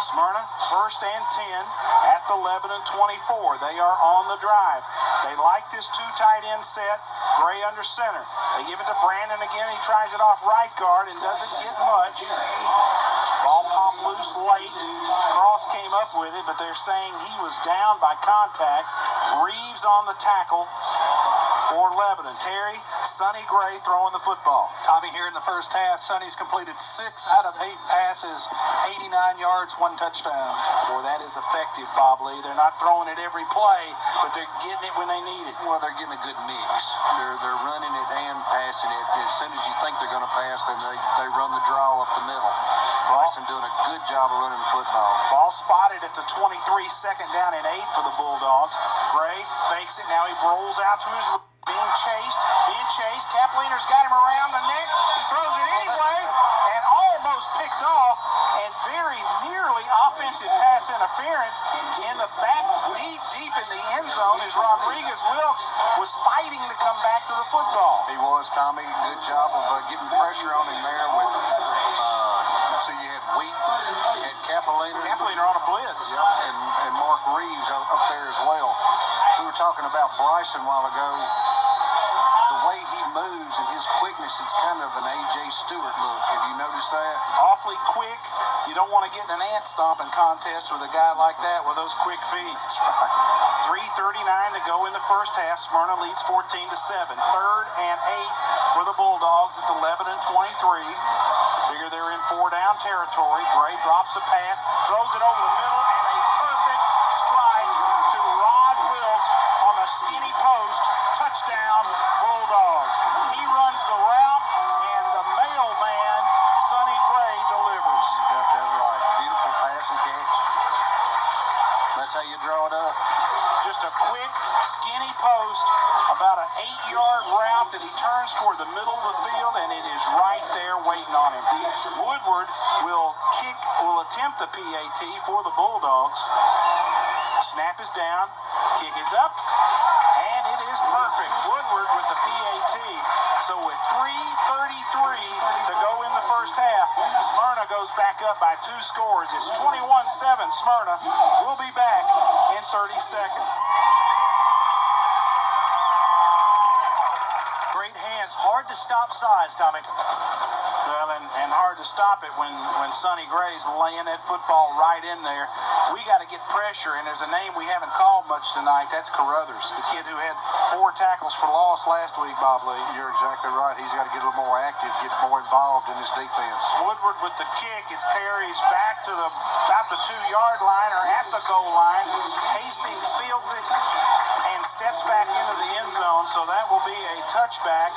Smyrna, first and 10 at the Lebanon 24. They are on the drive. They like this two tight end set. Gray under center. They give it to Brandon again. He tries it off right guard and doesn't get much. Ball popped loose late. Cross came up with it, but they're saying he was down by contact. Reeves on the tackle for Lebanon. Terry, Sonny Gray throwing the football.
Tommy, here in the first half, Sonny's completed 6 out of 8 passes, 89 yards, 1 touchdown.
Boy, that is effective, Bob Lee. They're not throwing it every play, but they're getting it when they need it.
Well, they're getting a good mix. They're running it and passing it. As soon as you think they're going to pass, then they run the draw up the middle. Bryson doing a good job of running the football.
Ball spotted at the 23, second down and 8 for the Bulldogs. Gray fakes it. Now he rolls out to his right. Being chased. Kapliner's got him around the neck. He throws it anyway and almost picked off, and very nearly offensive pass interference in the back, deep in the end zone as Rodriguez Wilkes was fighting to come back to the football.
He was, Tommy. Good job of getting pressure on him there with, so you had Wheat, you had
Kapliner on a blitz.
And Mark Reeves up there as well. We were talking about Bryson a while ago. The way he moves and his quickness, it's kind of an A.J. Stewart look. Have you noticed that?
Awfully quick. You don't want to get in an ant stomping contest with a guy like that with those quick feet. 3:39 to go in the first half. Smyrna leads 14-7. Third and 8 for the Bulldogs at the Lebanon 23. Figure they're in 4-down territory. Gray drops the pass, throws it over the middle, and a perfect strike to Rod Wilkes on the skinny post. Touchdown, Bulldogs. He runs the route, and the mailman, Sonny Gray, delivers.
You got that right. Beautiful pass and catch. That's how you draw it up.
Just a quick, skinny post, about an 8-yard route that he turns toward the middle of the field, and it is right there waiting on him. Woodward will attempt the PAT for the Bulldogs. Snap is down, kick is up, and it is perfect. Woodward with the PAT. So with 3:33 to go in the first half, Smyrna goes back up by 2 scores. It's 21-7 Smyrna. We'll be back in 30 seconds. Great hand
fans. Hard to stop size, Tommy.
Well, and hard to stop it when Sonny Gray's laying that football right in there. We got to get pressure, and there's a name we haven't called much tonight. That's Carruthers, the kid who had 4 tackles for loss last week, Bob Lee.
You're exactly right. He's got to get a little more active, get more involved in his defense.
Woodward with the kick. It carries back to about the 2-yard line or at the goal line. Hastings fields it and steps back into the end zone, so that will be a touchback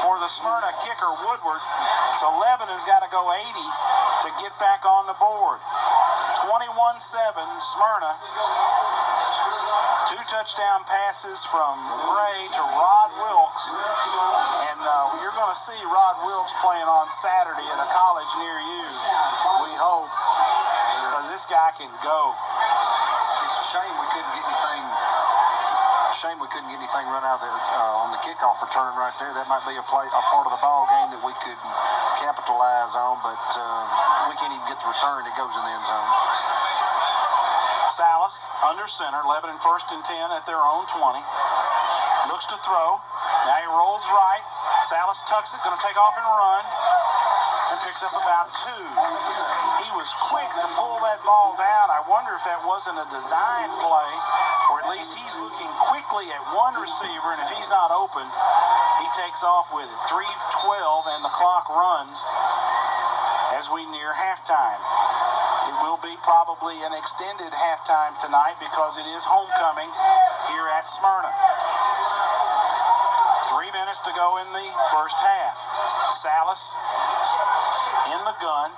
for the Smyrna kicker, Woodward. So Lebanon's got to go 80 to get back on the board. 21-7, Smyrna. 2 touchdown passes from Gray to Rod Wilkes. And you're going to see Rod Wilkes playing on Saturday at a college near you, we hope, because this guy can go.
It's a shame we couldn't get anything run out of on the kickoff return right there. That might be a part of the ball game that we could capitalize on, but we can't even get the return. It goes in the end zone.
Salas under center, Lebanon 1st and 10 at their own 20. Looks to throw. Now he rolls right. Salas tucks it, going to take off and run, and picks up about 2. He was quick to pull that ball down. I wonder if that wasn't a design play, or at least he's looking quickly at one receiver, and if he's not open, he takes off with it. 3:12, and the clock runs as we near halftime. It will be probably an extended halftime tonight because it is homecoming here at Smyrna. 3 minutes to go in the first half. Salas in the gun.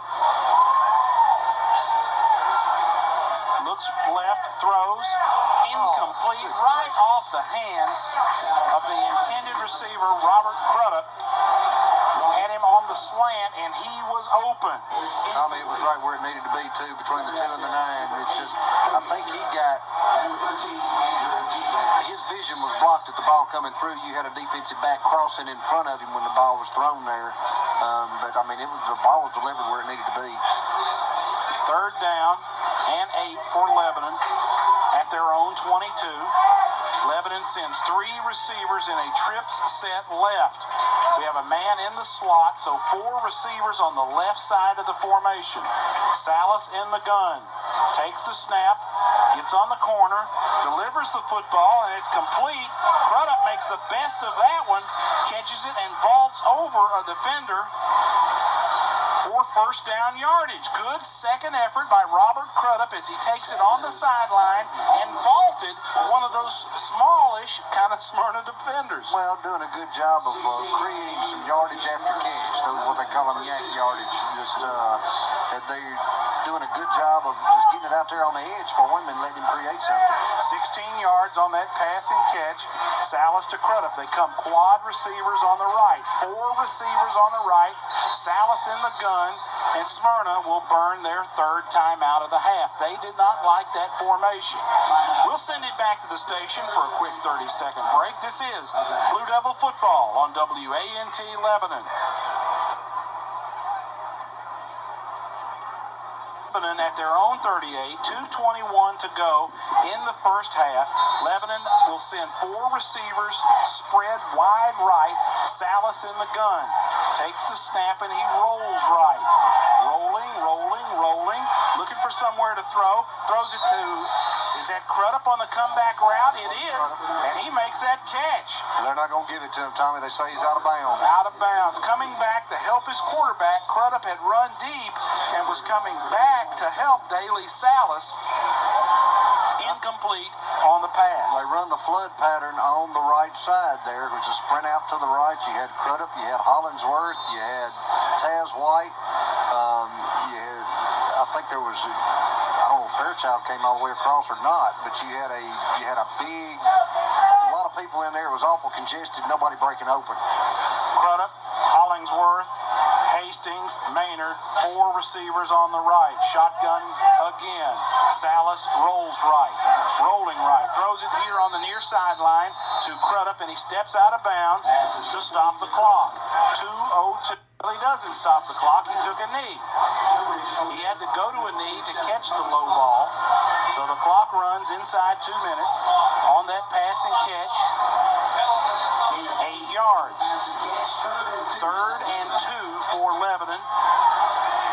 Looks left, throws, incomplete, right off the hands of the intended receiver, Robert Crudup. Had him on the slant, and he was open.
Tommy, it was right where it needed to be, too, between the 2 and the 9. It's just, I think his vision was blocked at the ball coming through. You had a defensive back crossing in front of him when the ball was thrown there. But, I mean, the ball was delivered where it needed to be.
3rd down and 8 for Lebanon at their own 22. Lebanon sends 3 receivers in a trips set left. We have a man in the slot, so 4 receivers on the left side of the formation. Salas in the gun. Takes the snap, gets on the corner, delivers the football, and it's complete. Crudup makes the best of that one, catches it, and vaults over a defender for 1st down yardage. Good second effort by Robert Crudup as he takes it on the sideline and vaulted one of those smallish kind of Smyrna defenders.
Well, doing a good job of creating some yardage after catch. Those what they call them yak yardage. Just that they're doing a good job of just getting it out there on the edge for him and letting him create something.
16 yards on that passing catch. Salas to Crudup. They come quad receivers on the right. 4 receivers on the right. Salas in the gun, and Smyrna will burn their 3rd time out of the half. They did not like that formation. We'll send it back to the station for a quick 30-second break. This is Blue Devil Football on WANT Lebanon. Lebanon at their own 38, 2:21 to go in the first half. Lebanon will send 4 receivers spread wide right. Salas in the gun. Takes the snap and he rolls right. Rolling. Looking for somewhere to throw. Throws it to, is that Crudup on the comeback route? It is. And he makes that catch.
They're not going to give it to him, Tommy. They say he's out of bounds.
Out of bounds. Coming back to help his quarterback. Crudup had run deep and was coming back to help Daly Salas. Incomplete on the pass.
They run the flood pattern on the right side there. It was a sprint out to the right. You had Crudup, you had Hollingsworth, you had Taz White. I think there was, I don't know if Fairchild came all the way across or not, but you had a lot of people in there. It was awful congested. Nobody breaking open.
Crudup, Hollingsworth, Hastings, Maynard, 4 receivers on the right. Shotgun again. Salas rolls right. Rolling right. Throws it here on the near sideline to Crudup, and he steps out of bounds to stop the clock. 2:02. Well, he doesn't stop the clock. He took a knee. He had to go to a knee to catch the low ball. So So the clock runs inside 2 minutes on that passing catch. 8 yards. 3rd and 2 for Lebanon.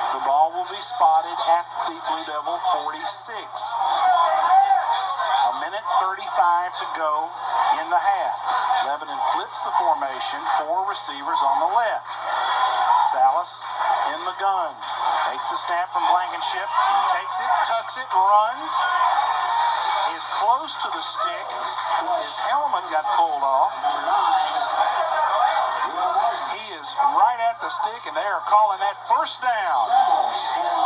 The ball will be spotted at the Blue Devil 46. A minute 35 to go in the half. Lebanon flips the formation, 4 receivers on the left. Salas in the gun. Takes the snap from Blankenship. Takes it, tucks it, runs. Is close to the stick. His helmet got pulled off. He is right at the stick, and they are calling that first down.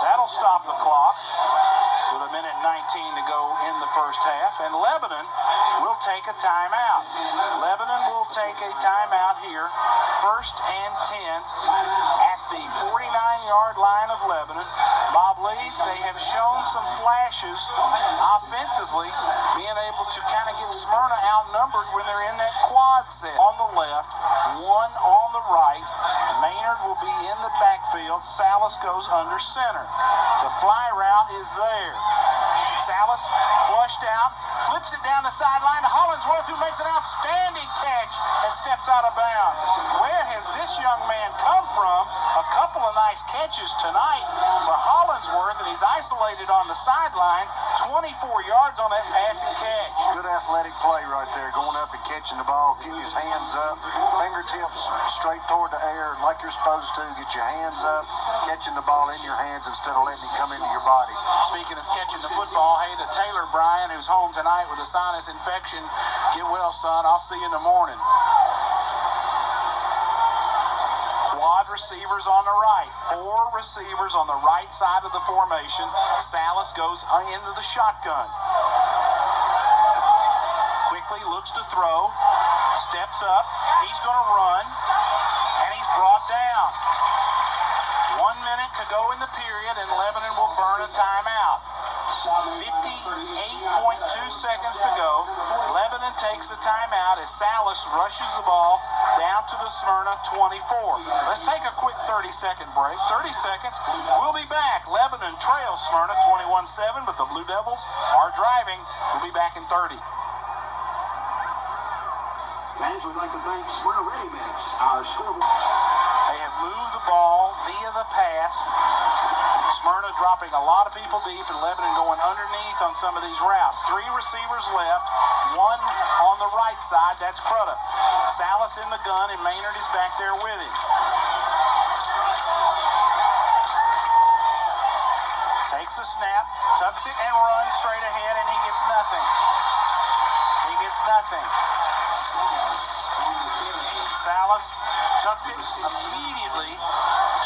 That'll stop the clock with a minute 19 to go in the first half, and Lebanon will take a timeout. Lebanon will take a timeout here, 1st and 10 at the 49-yard line of Lebanon. Bob Lee, they have shown some flashes offensively, being able to kind of get Smyrna outnumbered when they're in that quad set. On the left, 1 on the right. Maynard will be in the backfield. Salas goes under center. The fly route is there. Salas flushed out, flips it down the sideline to Hollingsworth, who makes an outstanding catch and steps out of bounds. Where has this young man come from? A couple of nice catches tonight for Hollingsworth, and he's isolated on the sideline. 24 yards on that passing catch.
Good athletic play right there, going up and catching the ball, getting his hands up, fingertips straight toward the air like you're supposed to. Get your hands up, catching the ball in your hands instead of letting it come into your body.
Speaking of catching the football, hey, to Taylor Bryan, who's home tonight with a sinus infection, get well, son. I'll see you in the morning. Quad receivers on the right. 4 receivers on the right side of the formation. Salas goes into the shotgun. Quickly looks to throw. Steps up. He's going to run. And he's brought down. 1 minute to go in the period, and Lebanon will burn a timeout. 58.2 seconds to go. Lebanon takes the timeout as Salas rushes the ball down to the Smyrna 24. Let's take a quick 30-second break. 30 seconds. We'll be back. Lebanon trails Smyrna 21-7, but the Blue Devils are driving. We'll be back in 30.
Fans would like to thank Smyrna Ready Mix, our scoreboard.
They have moved the ball via the pass. Smyrna dropping a lot of people deep, and Lebanon going underneath on some of these routes. 3 receivers left, 1 on the right side. That's Crudup. Salas in the gun, and Maynard is back there with him. Takes the snap, tucks it, and runs straight ahead, and he gets nothing. He gets nothing. Salas tucked it immediately,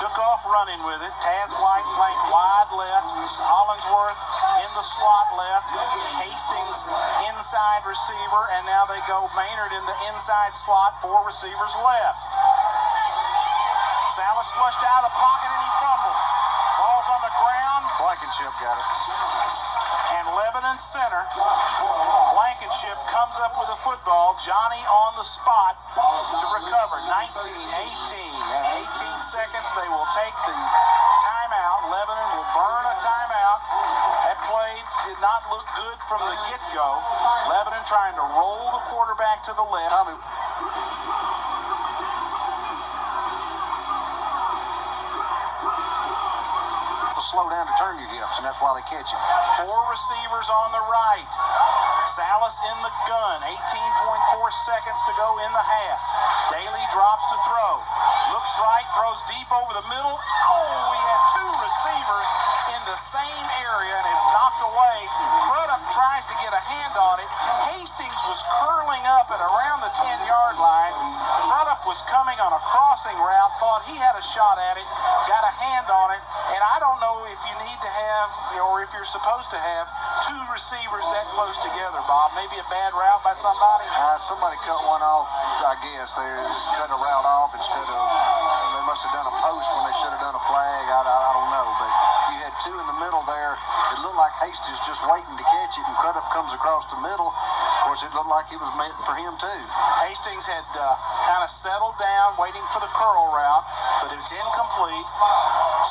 took off running with it. Taz White flanked wide left, Hollingsworth in the slot left, Hastings inside receiver, and now they go Maynard in the inside slot, 4 receivers left. Salas flushed out of the pocket and he fumbles. Ball's on the ground.
Blankenship got it.
And Lebanon center, Blankenship comes up with a football. Johnny on the spot to recover. 19, 18, and 18 seconds. They will take the timeout. Lebanon will burn a timeout. That play did not look good from the get-go. Lebanon trying to roll the quarterback to the left.
Tommy. Slow down to turn your hips, and that's why they catch you.
4 receivers on the right. Salas in the gun. 18.4 seconds to go in the half. Daly drops to throw. Looks right, throws deep over the middle. Oh, we had 2 receivers in the same area, and it's knocked away. Crudup tries to get a hand on it. Hastings was curling up at around the 10-yard line. Crudup was coming on a crossing route, thought he had a shot at it, got a hand on it, and I don't know if you need to have, or if you're supposed to have, 2 receivers that close together, Bob. Maybe a bad route by somebody?
Somebody cut one off, I guess. They cut a route off instead of, they must have done a post when they should have done a flag. I don't know, but you had 2 in the middle there. It looked like Hastings just waiting to catch it, and Crudup comes across the middle. Of course, it looked like it was meant for him, too.
Hastings had kind of settled down, waiting for the curl route, but it's incomplete.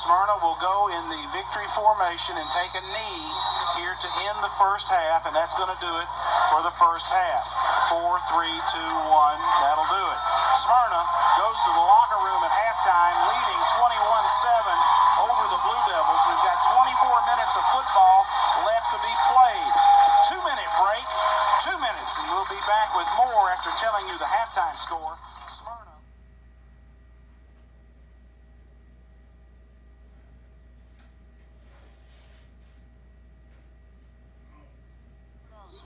Smyrna will go in the victory formation and take a knee here to end the first half, and that's going to do it for the first half. 4, 3, 2, 1, that'll do it. Smyrna goes to the locker room at halftime, leading 21-7 over the Blue Devils. We've got 24 minutes of football left to be played. 2-minute break, 2 minutes, and we'll be back with more after telling you the halftime score. Smyrna.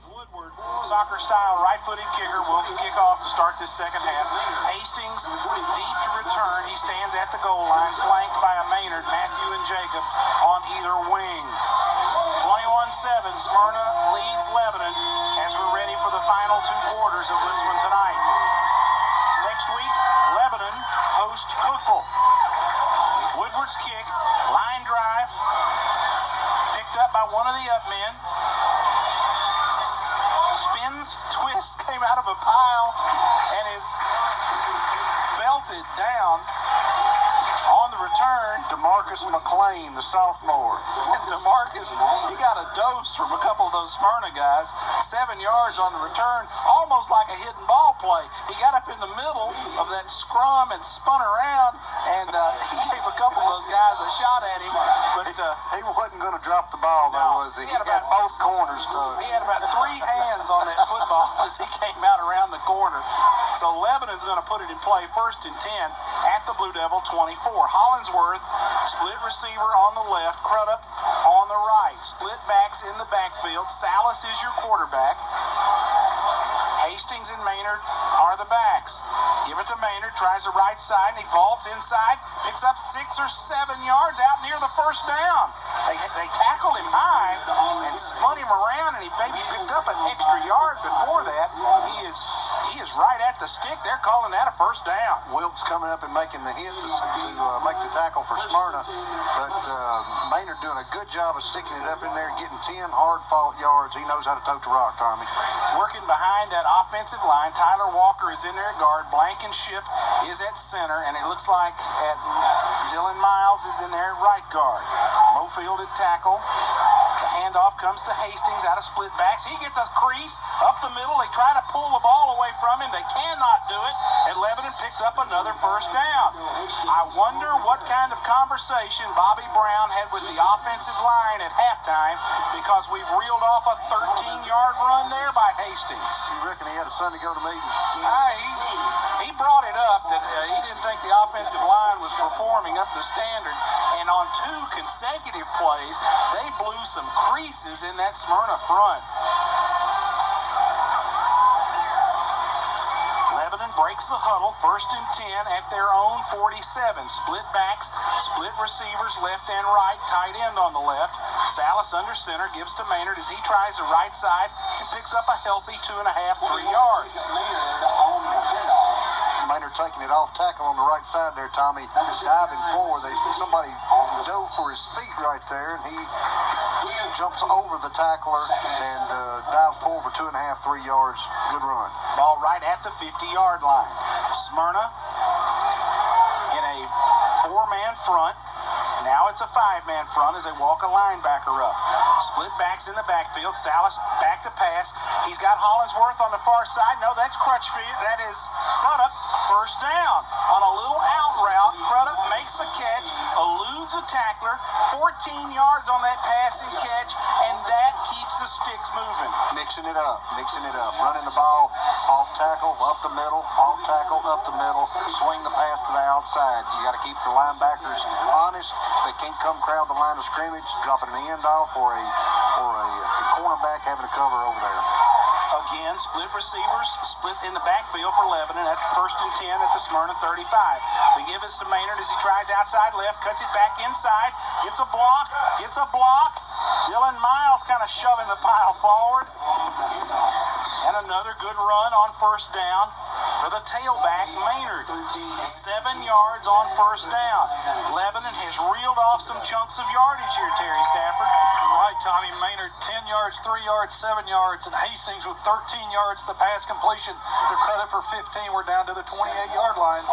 Woodward, soccer-style right-footed kicker, will kick off to start this second half. Hastings deep to return. He stands at the goal line, flanked by a Maynard, Matthew, and Jacob on either wing. 21-7, Smyrna leads Lebanon as we're ready for the final 2 quarters of this one tonight. Next week, Lebanon hosts Cookville. Woodward's kick, line drive, picked up by one of the up men. Twist came out of a pile and is belted down on the return.
DeMarcus McLean, the sophomore.
And DeMarcus, he got a dose from a couple of those Smyrna guys. 7 yards on the return, almost like a hidden ball play. He got up in the middle of that scrum and spun around, and he gave a couple of those guys a shot at him. But
he wasn't going to drop the ball, though, was he? He had both corners touched.
He had about 3 hands on that football as he came out around the corner. So Lebanon's going to put it in play, 1st and 10 at the Blue Devil 24. Hollingsworth, split receiver on the left, Crudup on the right. Split backs in the backfield. Salas is your quarterback. Hastings and Maynard are the backs. Give it to Maynard, tries the right side, and he vaults inside, picks up 6 or 7 yards out near the first down. They tackled him high and spun him around, and he maybe picked up an extra yard before that. He is right at the stick. They're calling that a first down.
Wilkes coming up and making the hit to make the tackle for Smyrna, but Maynard doing a good job of sticking it up in there, getting 10 hard-fought yards. He knows how to tote the rock, Tommy.
Working behind that offensive line, Tyler Walker is in there at guard, Blankenship is at center, and it looks like Dylan Miles is in there at right guard. Mofield at tackle. The handoff comes to Hastings out of split backs. He gets a crease up the middle. They try to pull the ball away from him. They cannot do it, and Lebanon picks up another first down. I wonder what kind of conversation Bobby Brown had with the offensive line at halftime, because we've reeled off a 13-yard run there by Hastings.
You reckon he had a son to go to meeting?
He brought it up that he didn't think the offensive line was performing up to standard, and on 2 consecutive plays, they blew some creases in that Smyrna front. Lebanon breaks the huddle, 1st and 10 at their own 47. Split backs, split receivers, left and right, tight end on the left. Salas under center, gives to Maynard as he tries the right side and picks up a healthy 2.5, 3 yards.
Maynard taking it off tackle on the right side there, Tommy, diving forward. Somebody dove for his feet right there, and he jumps over the tackler and dives forward for 2.5, 3 yards. Good run.
Ball right at the 50-yard line. Smyrna in a 4-man front. Now it's a 5-man front as they walk a linebacker up. Split backs in the backfield. Salas back to pass. He's got Hollingsworth on the far side. No, that's Crutchfield. That is Crudup. First down. On a little out route, Crudup makes the catch, eludes a tackler, 14 yards on that passing catch, and that keeps the sticks moving.
Mixing it up. Running the ball off tackle, up the middle, off tackle, up the middle, swing the pass to the outside. You got to keep the linebackers honest. They can't come crowd the line of scrimmage, dropping an end off or a cornerback having to cover over there.
Again, split receivers, split in the backfield for Lebanon. That's 1st and 10 at the Smyrna 35. We give this to Maynard as he tries outside left, cuts it back inside, gets a block. Dylan Miles kind of shoving the pile forward. And another good run on 1st down. for the tailback, Maynard. 7 yards on first down. Lebanon has reeled off some chunks of yardage here, Terry Stafford.
Right, Tommy. Maynard 10 yards, 3 yards, 7 yards, and Hastings with 13 yards. The pass completion. Their credit for 15. We're down to the 28-yard line.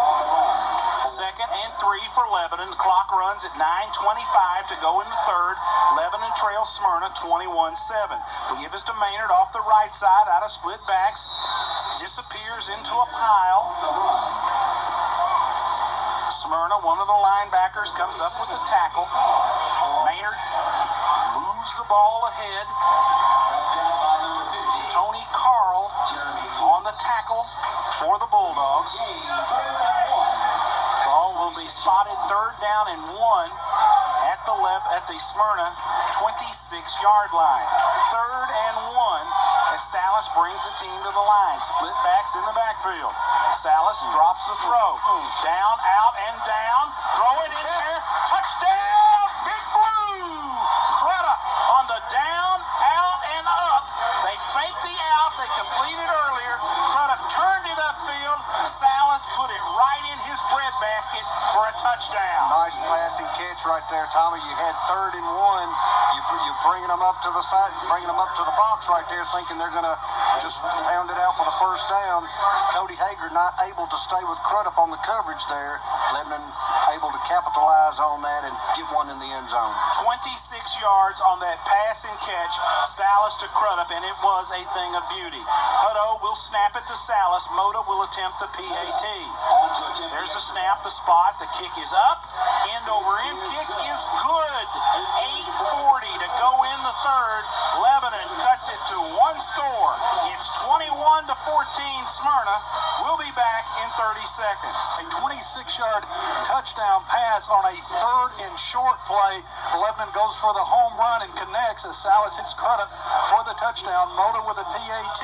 2nd and 3 for Lebanon. The clock runs at 9:25 to go in the third. Lebanon trails Smyrna 21-7. We give this to Maynard off the right side out of split backs. Disappears into a pile. Smyrna, one of the linebackers, comes up with the tackle. Maynard moves the ball ahead. Tony Carl on the tackle for the Bulldogs. Ball will be spotted 3rd down and 1 at the Smyrna 26-yard line. 3rd and 1 as Salas brings the team to the line. Split backs in the backfield. Salas drops the throw. Down, out, and down. Throw it in there. Touchdown! Big Blue! Crudup on the down, out, and up. They faked the out. They completed earlier. Crudup turned it upfield. Salas put it right in his breadbasket for a touchdown.
Nice passing catch right there, Tommy. You had 3rd and 1. You're bringing them up to the side, bringing them up to the box right there, thinking they're going to just pound it out for the first down. Cody Hager not able to stay with Crudup on the coverage there. Lebanon able to capitalize on that and get one in the end zone.
26 yards on that pass and catch. Salas to Crudup, and it was a thing of beauty. Hutto will snap it to Salas. Mota will attempt the PAT. There's the snap, the spot. The kick is up. End over end kick is good. 8:40 to go in the third. Lebanon cuts it to 1 score. It's 21-14 Smyrna. We'll be back in 30 seconds.
A 26-yard touchdown pass on a 3rd and short play. Lebanon goes for the home run and connects as Salas hits Crudup for the touchdown. Mota with a PAT.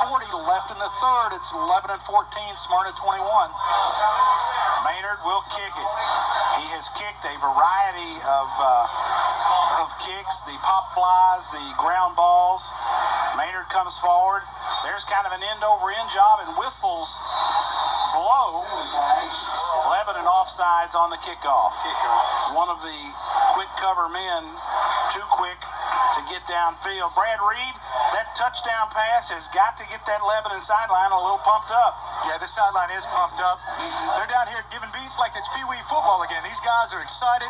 8:40 left in the third. It's Lebanon 14, Smyrna 21.
Maynard will kick it. He has kicked a variety of kicks, the pop flies, the ground balls. Maynard comes forward. There's kind of an end-over-end job, and whistles blow. Lebanon offsides on the kickoff. One of the quick cover men, too quick to get downfield. Brad Reed, that touchdown pass has got to get that Lebanon sideline a little pumped up.
Yeah, this sideline is pumped up. They're down here giving beats like it's Pee Wee football again. These guys are excited.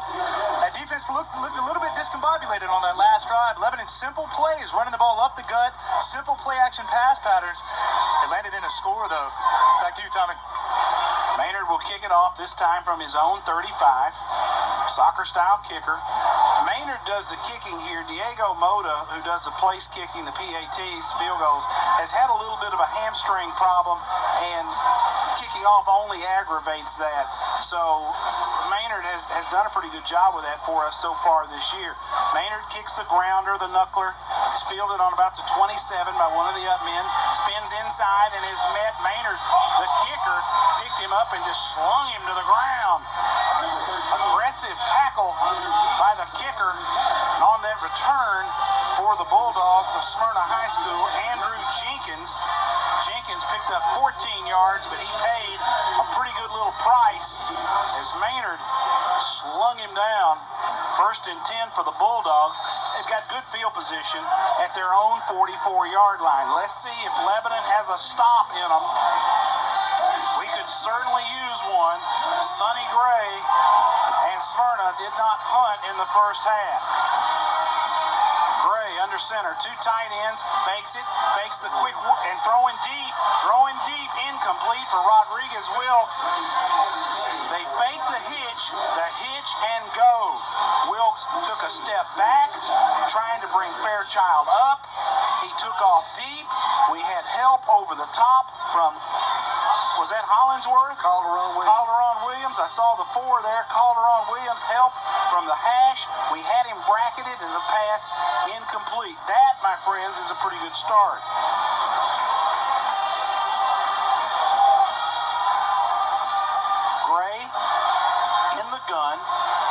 That defense looked a little bit discombobulated on that last drive. Lebanon's simple plays, running the ball up the gut, simple play action pass patterns. It landed in a score, though. Back to you, Tommy.
Maynard will kick it off, this time from his own 35. Soccer-style kicker. Maynard does the kicking here. Diego Mota, who does the place kicking, the PATs, field goals, has had a little bit of a hamstring problem, and kicking off only aggravates that. So Maynard has done a pretty good job with that for us so far this year. Maynard kicks the grounder, the knuckler. It's fielded on about the 27 by one of the up men. Spins inside and has met Maynard. The kicker picked him up and just slung him to the ground. Aggressive tackle by the kicker. And on that return for the Bulldogs of Smyrna High School, Andrew Jenkins. Jenkins picked up 14 yards, but he paid a pretty good little price as Maynard slung him down. 1st and 10 for the Bulldogs. They've got good field position at their own 44-yard line. Let's see if Lebanon has a stop in them. We could certainly use one. Sonny Gray and Smyrna did not punt in the first half. Gray under center, 2 tight ends, fakes it, fakes the quick, and throwing deep, incomplete for Rodriguez Wilkes. They fake the hitch and go. Wilkes took a step back, trying to bring Fairchild up. He took off deep. We had help over the top from, was that Hollingsworth? Calderon Williams. I saw the 4 there. Calderon Williams help from the hash. We had him bracketed and the pass incomplete. That, my friends, is a pretty good start. Gray in the gun.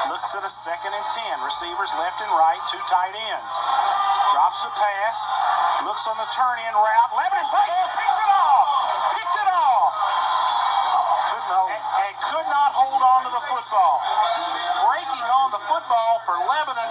Looks at a 2nd and 10. Receivers left and right, 2 tight ends. Drops the pass. Looks on the turn-in route. Lebanon breaks it, picks it off. Picked it and could not hold on to the football. Breaking on the football for Lebanon.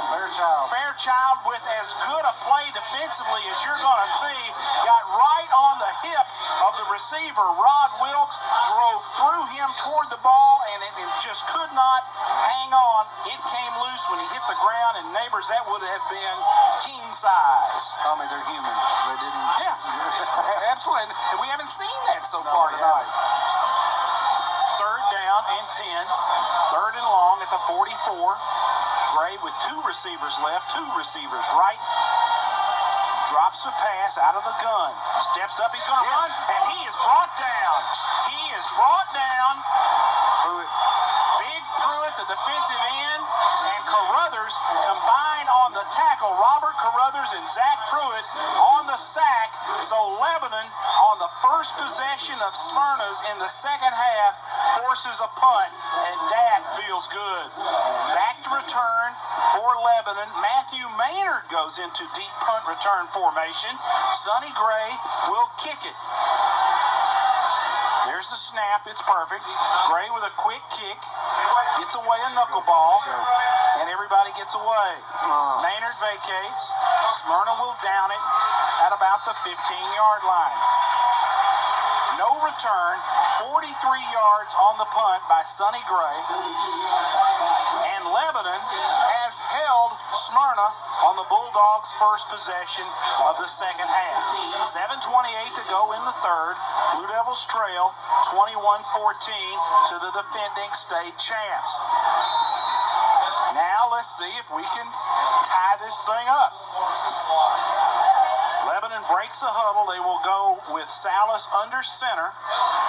Fairchild with as good a play defensively as you're going to see. Got right on the hip of the receiver. Rod Wilkes drove through him toward the ball, and it just could not hang on. It came loose when he hit the ground, and neighbors, that would have been king size.
Tommy, they're human. They didn't.
Yeah, absolutely. And we haven't seen that so far tonight. Third down and 10. Third and long at the 44. Gray with two receivers left. Two receivers right. Drops the pass out of the gun. Steps up. He's going to run. And he is brought down. He is brought down. Big Pruitt, the defensive end, and Carruthers combine on the tackle. Robert Carruthers and Zach Pruitt on the sack. So Lebanon, on the first possession of Smyrna's in the second half, forces a punt, and that feels good. Back to return for Lebanon. Matthew Maynard goes into deep punt return formation. Sonny Gray will kick it. There's the snap. It's perfect. Gray with a quick kick. Gets away a knuckleball. And everybody gets away. Maynard vacates. Smyrna will down it at about the 15-yard line. No return. 43 yards on the punt by Sonny Gray. And Lebanon has held Smyrna on the Bulldogs' first possession of the second half. 7:28 to go in the third. Blue Devils trail 21-14 to the defending state champs. Now let's see if we can tie this thing up. Lebanon breaks the huddle. They will go with Salas under center.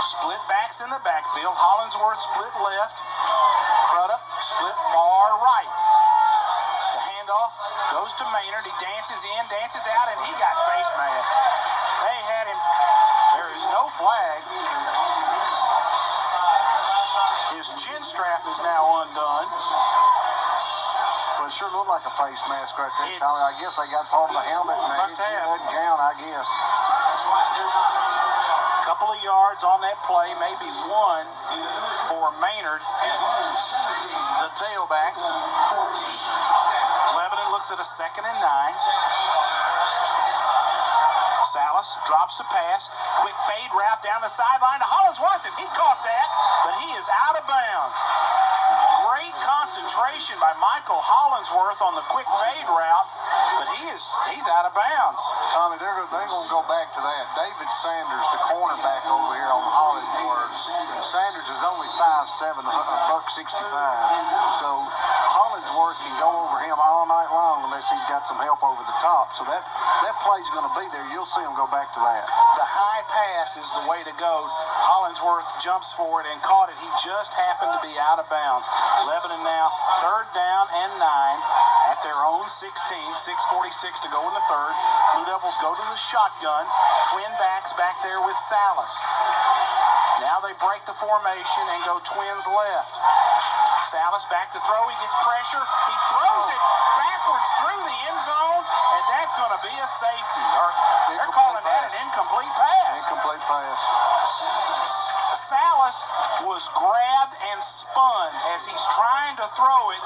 Split backs in the backfield. Hollingsworth split left. Crudup split far right. The handoff goes to Maynard. He dances in, dances out, and he got face mask. They had him. There is no flag. His chin strap is now undone.
Well, it sure looked like a face mask right there, Tommy. I guess they got part of the helmet. And
Must have.
It doesn't count, I guess.
Couple of yards on that play, maybe one for Maynard, the tailback. Lebanon looks at a 2nd and 9. Salas drops the pass. Quick fade route down the sideline to Hollingsworth, and he caught that, but he is out of bounds. Great concentration by Michael Hollingsworth on the quick fade route, but he's out of bounds.
Tommy, they're going to go back to that. David Sanders, the cornerback over here on Hollingsworth. Sanders is only 5'7", $165. So Hollingsworth can go over him all night long unless he's got some help over the top. So that play's going to be there. You'll see him go back to that.
The high pass is the way to go. Hollingsworth jumps for it and caught it. He just happened to be out of bounds. Lebanon now 3rd down and 9 at their own 16. 6:46 to go in the third. Blue Devils go to the shotgun. Twin backs back there with Salas. Now they break the formation and go twins left. Salas back to throw. He gets pressure. He throws it backwards through the end zone, and that's going to be a safety. They're calling that an incomplete pass.
Incomplete pass.
Salas was grabbed and spun as he's trying to throw it.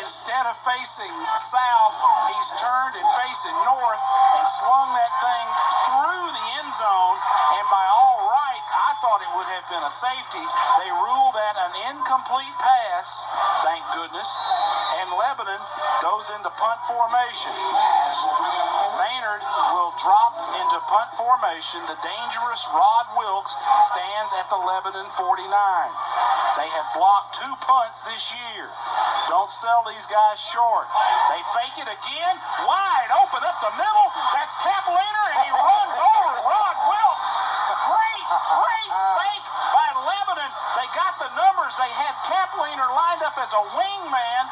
Instead of facing south, he's turned and facing north and swung that thing through the end zone. And by all rights, I thought it would have been a safety. They ruled that an incomplete pass, thank goodness, and Lebanon goes into punt formation. Maynard will drop into punt formation. The dangerous Rod Wilkes stands at the Lebanon 49. They have blocked 2 punts this year. Don't sell these guys short. They fake it again. Wide open up the middle. That's Kaplaner, and he runs over Rod Wilkes. Great fake by Lebanon. They got the numbers. They had Kaplaner lined up as a wingman.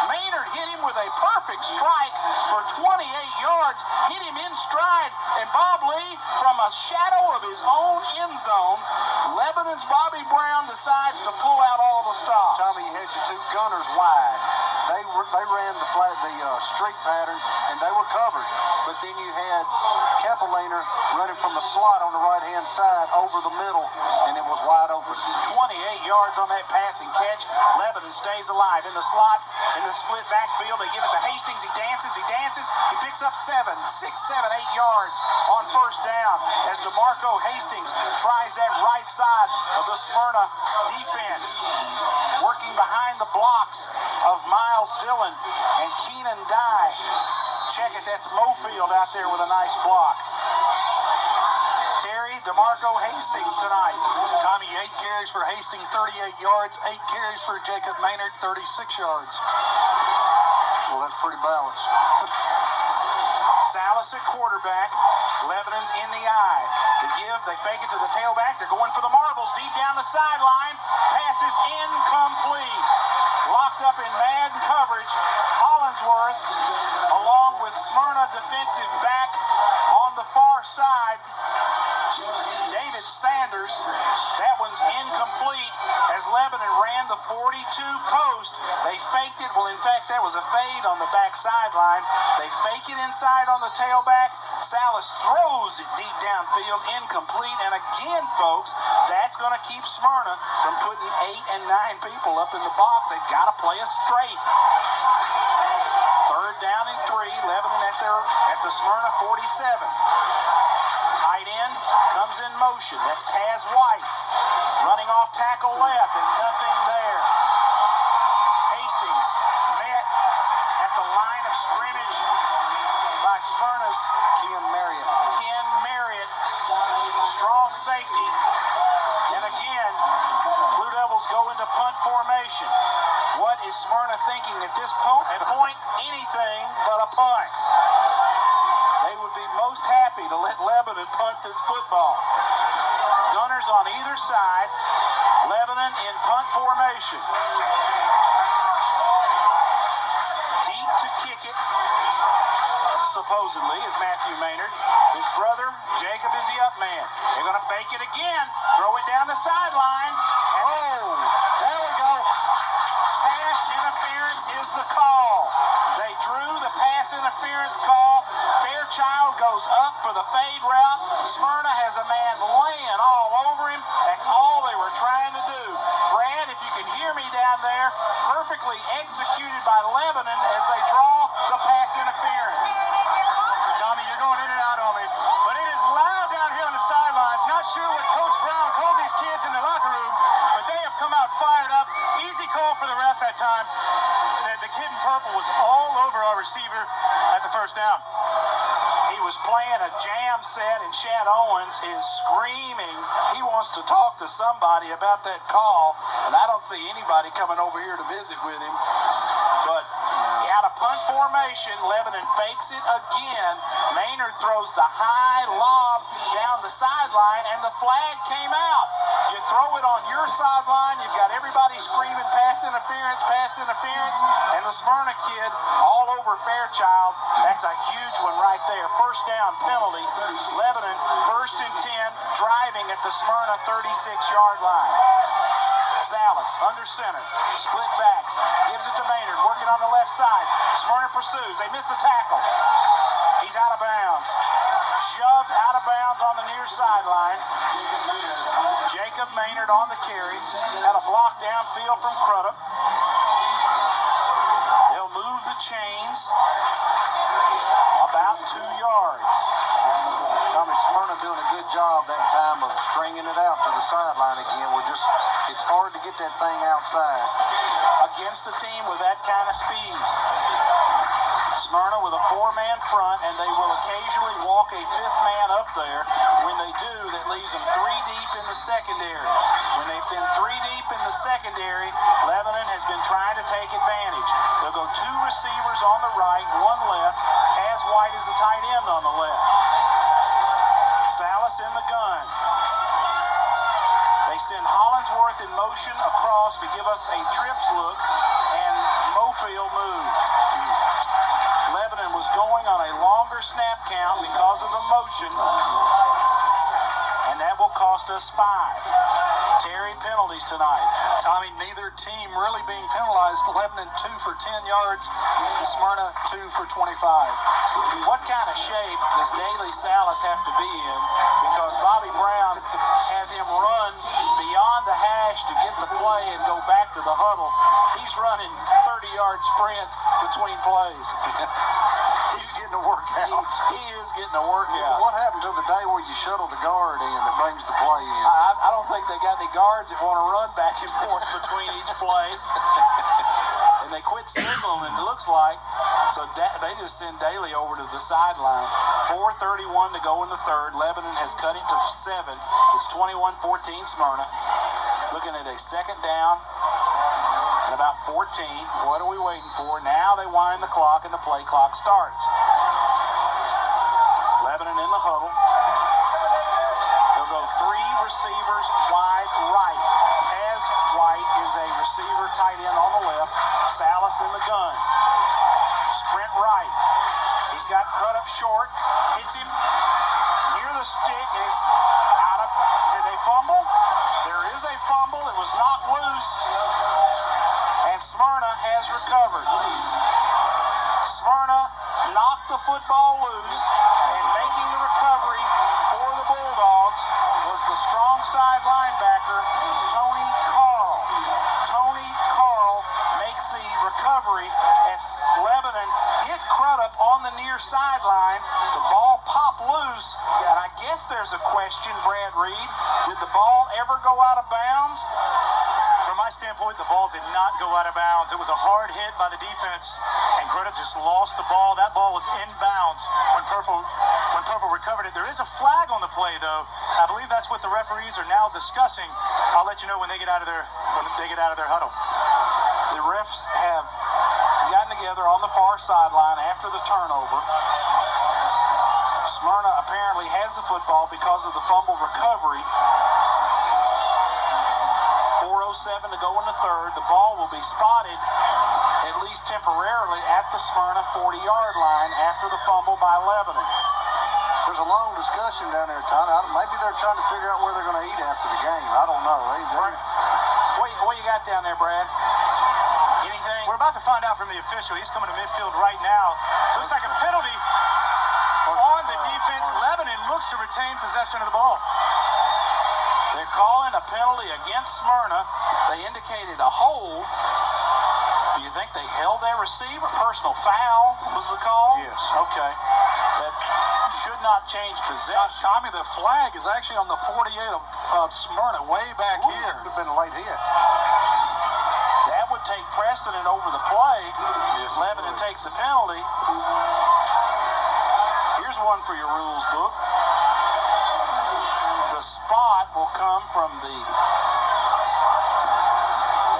Maynard hit him with a perfect strike for 28 yards. Hit him in stride, and Bob Lee, from a shadow of his own end zone, Lebanon's Bobby Brown decides to pull out all the stops.
Tommy, you had your 2 gunners wide. They ran the streak pattern, and they were covered. But then you had Kepelainer running from the slot on the right-hand side over the middle, and it was wide open.
28 yards on that passing catch. Lebanon stays alive in the slot, in the split backfield. They give it to Hastings. He dances. He picks up 6, 7, 8 yards on first down as DeMarco Hastings tries that right side of the Smyrna defense. Working behind the blocks of Miles Dillon and Keenan Dye. Check it, that's Mofield out there with a nice block. Terry, DeMarco Hastings tonight.
Tommy, 8 carries for Hastings, 38 yards. 8 carries for Jacob Maynard, 36 yards.
Well, that's pretty balanced.
Salas at quarterback. Lebanon's in the eye. The give, they fake it to the tailback. They're going for the marbles deep down the sideline. Pass is incomplete. Locked up in man coverage. Hollingsworth, along with Smyrna defensive back on the far side. David Sanders. That one's incomplete as Lebanon ran the 42 post. They faked it. Well, in fact, that was a fade on the back sideline. They fake it inside on the tailback. Salas throws it deep downfield, incomplete. And again, folks, that's going to keep Smyrna from putting 8 and 9 people up in the box. They've got to play us straight. 3rd down and 3. Lebanon at the Smyrna 47. Tight end comes in motion. That's Taz White. Running off tackle left and nothing there. Hastings met at the line of scrimmage by Smyrna's
Ken Marriott.
Ken Marriott. Strong safety. And again, Blue Devils go into punt formation. What is Smyrna thinking at this point? Anything but a punt. They would be most happy to let Lebanon punt this football. Gunners on either side. Lebanon in punt formation. Deep to kick it, supposedly, is Matthew Maynard. His brother, Jacob, is the up man. They're going to fake it again. Throw it down the sideline. And
There we go.
pass interference is the call. They drew the pass interference call. Fairchild goes up for the fade route. Smyrna has a man laying all over him. That's all they were trying to do. Brad, if you can hear me down there, perfectly executed by Lebanon as they draw the pass interference.
Tommy, you're going in and out on me. But it is loud down here on the sidelines. Not sure what Coach Brown told these kids in the locker room, but they have come out fired up. Easy call for the refs that time. The kid in purple was all over our receiver. That's a first down.
He was playing a jam set, and Shad Owens is screaming. He wants to talk to somebody about that call, and I don't see anybody coming over here to visit with him. But out of punt formation, Lebanon fakes it again. Maynard throws the high lob down the sideline, and the flag came out. You throw it on your sideline, you've got everybody screaming pass interference, and the Smyrna kid all over Fairchild. That's a huge one right there. First down penalty. Lebanon, 1st and 10, driving at the Smyrna 36-yard line. Salas under center, split backs, gives it to Maynard, working on the left side. Smyrna pursues. They miss a tackle. He's out of bounds. Shoved out of bounds on the near sideline. Jacob Maynard on the carry. Had a block downfield from Crudup. They'll move the chains about 2 yards.
Tommy, Smyrna doing a good job that time of stringing it out to the sideline again. It's hard to get that thing outside.
Against a team with that kind of speed. Smyrna with a 4-man front, and they will occasionally walk a 5th man up there. When they do, that leaves them 3 deep in the secondary. When they've been 3 deep in the secondary, Lebanon has been trying to take advantage. They'll go 2 receivers on the right, 1 left. Taz White is the tight end on the left. Salas in the gun. They send Hollingsworth in motion across to give us a trips look, and Mofield moved. Lebanon was going on a longer snap count because of the motion, and that will cost us 5. Terry, penalties tonight.
Tommy, neither team really being penalized. Lebanon 2 for 10 yards. Smyrna 2 for 25.
What kind of shape does Daly Salas have to be in? Because Bobby Brown has him run beyond the hash to get the play and go back to the huddle. He's running 30-yard sprints between plays.
He's getting a workout.
He is getting a workout.
What happened to the day where you shuttle the guard in that brings the play in?
I don't think they got any guards that want to run back and forth between each play. And they quit signaling, it looks like. So they just send Daly over to the sideline. 4:31 to go in the third. Lebanon has cut it to 7. It's 21-14 Smyrna. Looking at a second down and about 14. What are we waiting for? Now they wind the clock and the play clock starts. Lebanon in the huddle. They'll go 3 receivers wide right. Taz White is a receiver tight end on the left. Salas in the gun. Sprint right. He's got Crudup short. Hits him near the stick. Is out of. Did they fumble? There is a fumble. It was knocked loose. And Smyrna has recovered. Smyrna knocked the football loose, and making the recovery for the Bulldogs was the strong side linebacker, Tony Carl. Tony Carl makes the recovery as Lebanon hit Crudup on the near sideline. The ball popped loose, and I guess there's a question, Brad Reed. Did the ball ever go out of bounds?
From my standpoint, the ball did not go out of bounds. It was a hard hit by the defense, and Crudup just lost the ball. That ball was inbounds when Purple recovered it. There is a flag on the play, though. I believe that's what the referees are now discussing. I'll let you know when they get out of their huddle.
The refs have gotten together on the far sideline after the turnover. Smyrna apparently has the football because of the fumble recovery. 4:07 to go in the third. The ball will be spotted, at least temporarily, at the Smyrna 40-yard line after the fumble by Lebanon.
There's a long discussion down there, Tony. Maybe they're trying to figure out where they're going to eat after the game. I don't know.
What you got down there, Brad? Anything?
We're about to find out from the official. He's coming to midfield right now. Looks like a penalty on the defense. Lebanon looks to retain possession of the ball.
They're calling a penalty against Smyrna. They indicated a hold. Do you think they held their receiver? Personal foul was the call?
Yes.
Okay. That should not change possession.
Tommy, the flag is actually on the 48 of Smyrna, way back here.
Would have been a late hit.
That would take precedent over the play.
Yes,
Lebanon
it would.
takes a penalty. Here's one for your rules book. The spot will come from the...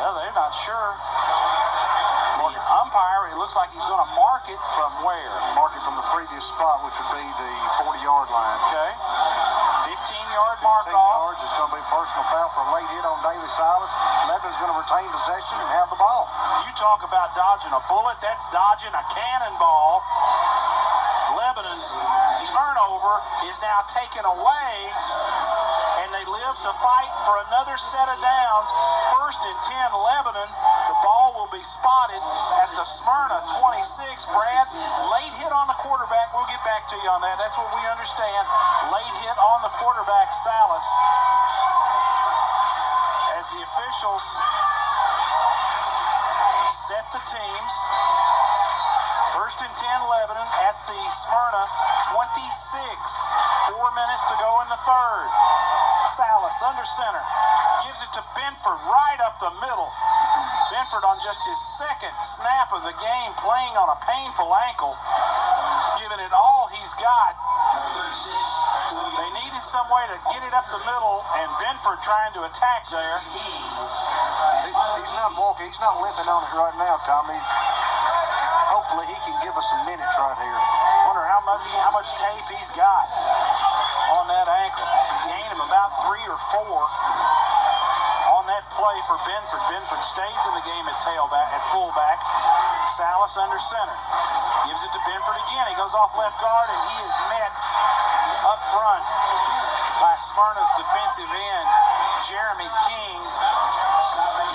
Well, they're not sure. The umpire, it looks like he's going to mark it from where?
Mark it from the previous spot, which would be the 40-yard line.
Okay. 15-yard mark
15
off.
yards. It's going to be a personal foul for a late hit on Daly Silas. Lebanon's going to retain possession and have the ball.
You talk about dodging a bullet, that's dodging a cannonball. Lebanon's turnover is now taken away, and they live to fight for another set of downs. 1st and 10 Lebanon. The ball will be spotted at the Smyrna 26. Brad, late hit on the quarterback. We'll get back to you on that. That's what we understand. Late hit on the quarterback, Salas. As the officials set the teams. 1st and 10 Lebanon at the Smyrna 26. 4 minutes to go in the third. Salas under center. Gives it to Benford right up the middle. Benford on just his second snap of the game, playing on a painful ankle. Giving it all he's got. They needed some way to get it up the middle, and Benford trying to attack there.
He's not walking. He's not limping on it right now, Tommy. Hopefully he can give us some minutes right here.
Wonder how much tape he's got on that ankle. Gained him about 3 or 4 on that play for Benford. Benford stays in the game at fullback. Salas under center. Gives it to Benford again. He goes off left guard, and he is met up front by Smyrna's defensive end, Jeremy King.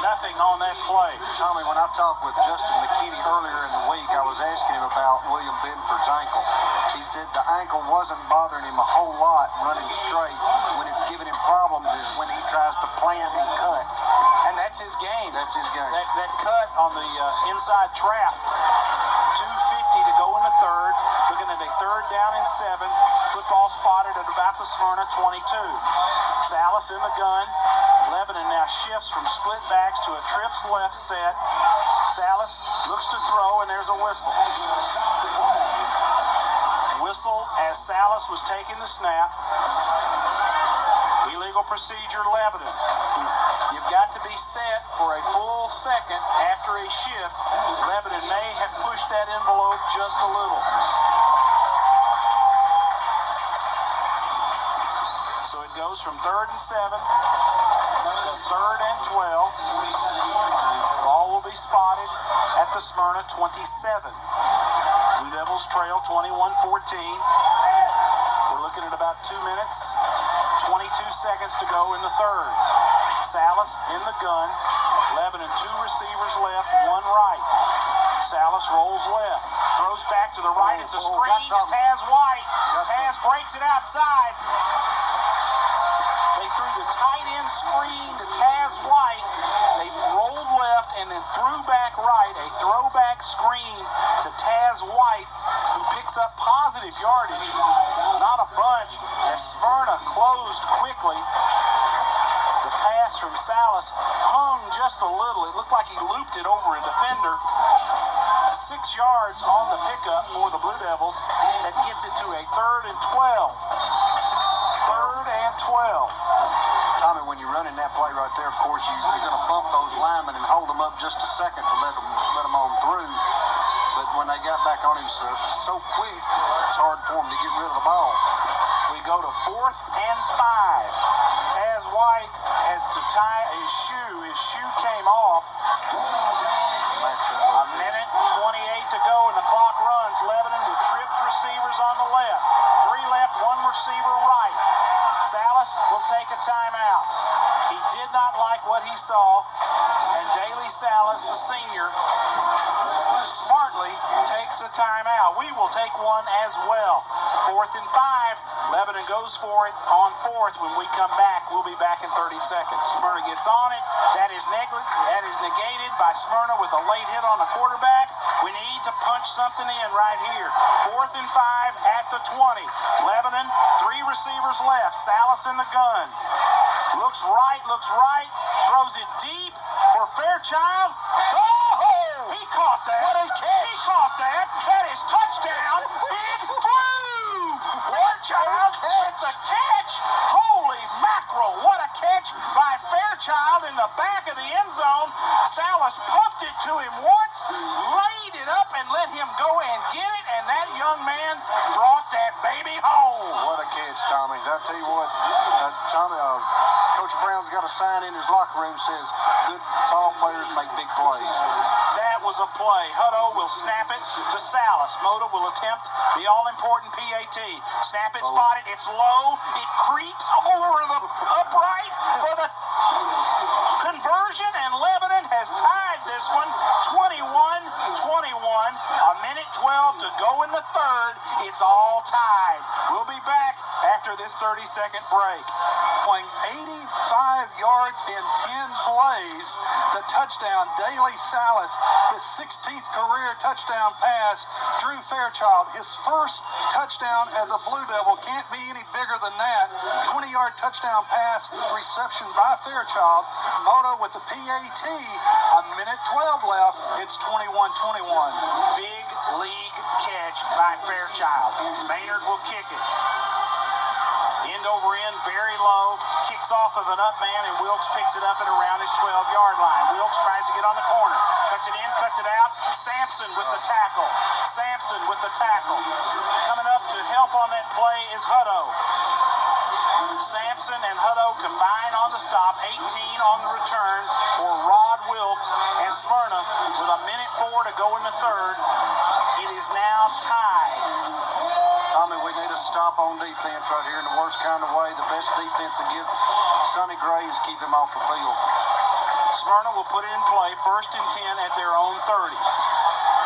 Nothing on that play.
Tommy, when I talked with Justin McKinney earlier in the week, I was asking him about William Benford's ankle. He said the ankle wasn't bothering him a whole lot running straight. When it's giving him problems is when he tries to plant and cut.
And that's his game.
That's his game.
That cut on the inside trap. 2:50 to go in the third. Looking at a 3rd down and 7. Football spotted at about the Smyrna 22. Salas in the gun. Lebanon now shifts from split backs to a trips left set. Salas looks to throw, and there's a whistle. Whistle as Salas was taking the snap. Illegal procedure, Lebanon. You've got to be set for a full second after a shift. Lebanon may have pushed that envelope just a little. So it goes from 3rd and 7 to 3rd and 12. Ball will be spotted at the Smyrna 27. Blue Devils trail 21-14. We're looking at about 2 minutes, 22 seconds to go in the third. Salas in the gun. Lebanon, 2 receivers left, 1 right. Salas rolls left, throws back to the right. It's a screen to Taz White. Taz breaks it outside. They threw the tight end screen to Taz White. They rolled left and then threw back right. A throwback screen to Taz White, who picks up positive yardage. Not a bunch, as Smyrna closed quickly. The pass from Salas hung just a little. It looked like he looped it over a defender. 6 yards on the pickup for the Blue Devils. That gets it to a 3rd and 12. 3rd and 12.
Tommy, when you're running that play right there, of course, you're going to bump those linemen and hold them up just a second to let them on through. But when they got back on him so quick, it's hard for him to get rid of the ball.
We go to 4th and 5. Taz White has to tie his shoe. His shoe came off. A minute 28 to go, and the clock runs. Lebanon with trips receivers on the left. 3 left, 1 receiver right. Salas will take a timeout. He did not like what he saw, and Daley Salas, the senior, smartly takes a timeout. We will take one as well. 4th and 5. Lebanon goes for it on 4th. When we come back, we'll be back in 30 seconds. Smyrna gets on it. That is negated by Smyrna with a late hit on the quarterback. We need to punch something in right here. 4th and 5 at the 20. Lebanon, 3 receivers left. Salas in the gun. Looks right, throws it deep for Fairchild. Oh! He caught that. What a catch. He caught that. That is touchdown. It flew. Fairchild with the catch. Holy mackerel. What a catch by Fairchild in the back of the end zone. Salas pumped it to him once, laid it up, and let him go and get it, and that young man brought that baby home.
What a catch, Tommy. I'll tell you what, Tommy, Coach Brown's got a sign in his locker room that says, good ball players make big plays.
That was a play. Hutto will snap it to Salas. Mota will attempt the all-important PAT. Snap it, spot it. It's low. It creeps over the upright for the conversion, and Lebanon has tied this one 21-21. A minute 12 to go in the third. It's all tied. We'll be back after this 30-second break.
Playing 85 yards in 10 plays. The touchdown, Daley Salas, his 16th career touchdown pass. Drew Fairchild, his first touchdown as a Blue Devil. Can't be any bigger than that. 20-yard touchdown pass, reception by Fairchild. Mota with the PAT. A minute 12 left. It's 21-21.
Big league catch by Fairchild. Maynard will kick it. End over end, very low, kicks off of an up man, and Wilkes picks it up at around his 12-yard line. Wilkes tries to get on the corner, cuts it in, cuts it out. Sampson with the tackle. Coming up to help on that play is Hutto. Sampson and Hutto combine on the stop. 18 on the return for Rod Wilkes, and Smyrna with a minute 4 to go in the third. It is now tied
Tommy, we need a stop on defense right here in the worst kind of way. The best defense against Sonny Gray is keep him off the field.
Smyrna will put it in play, 1st and 10 at their own 30.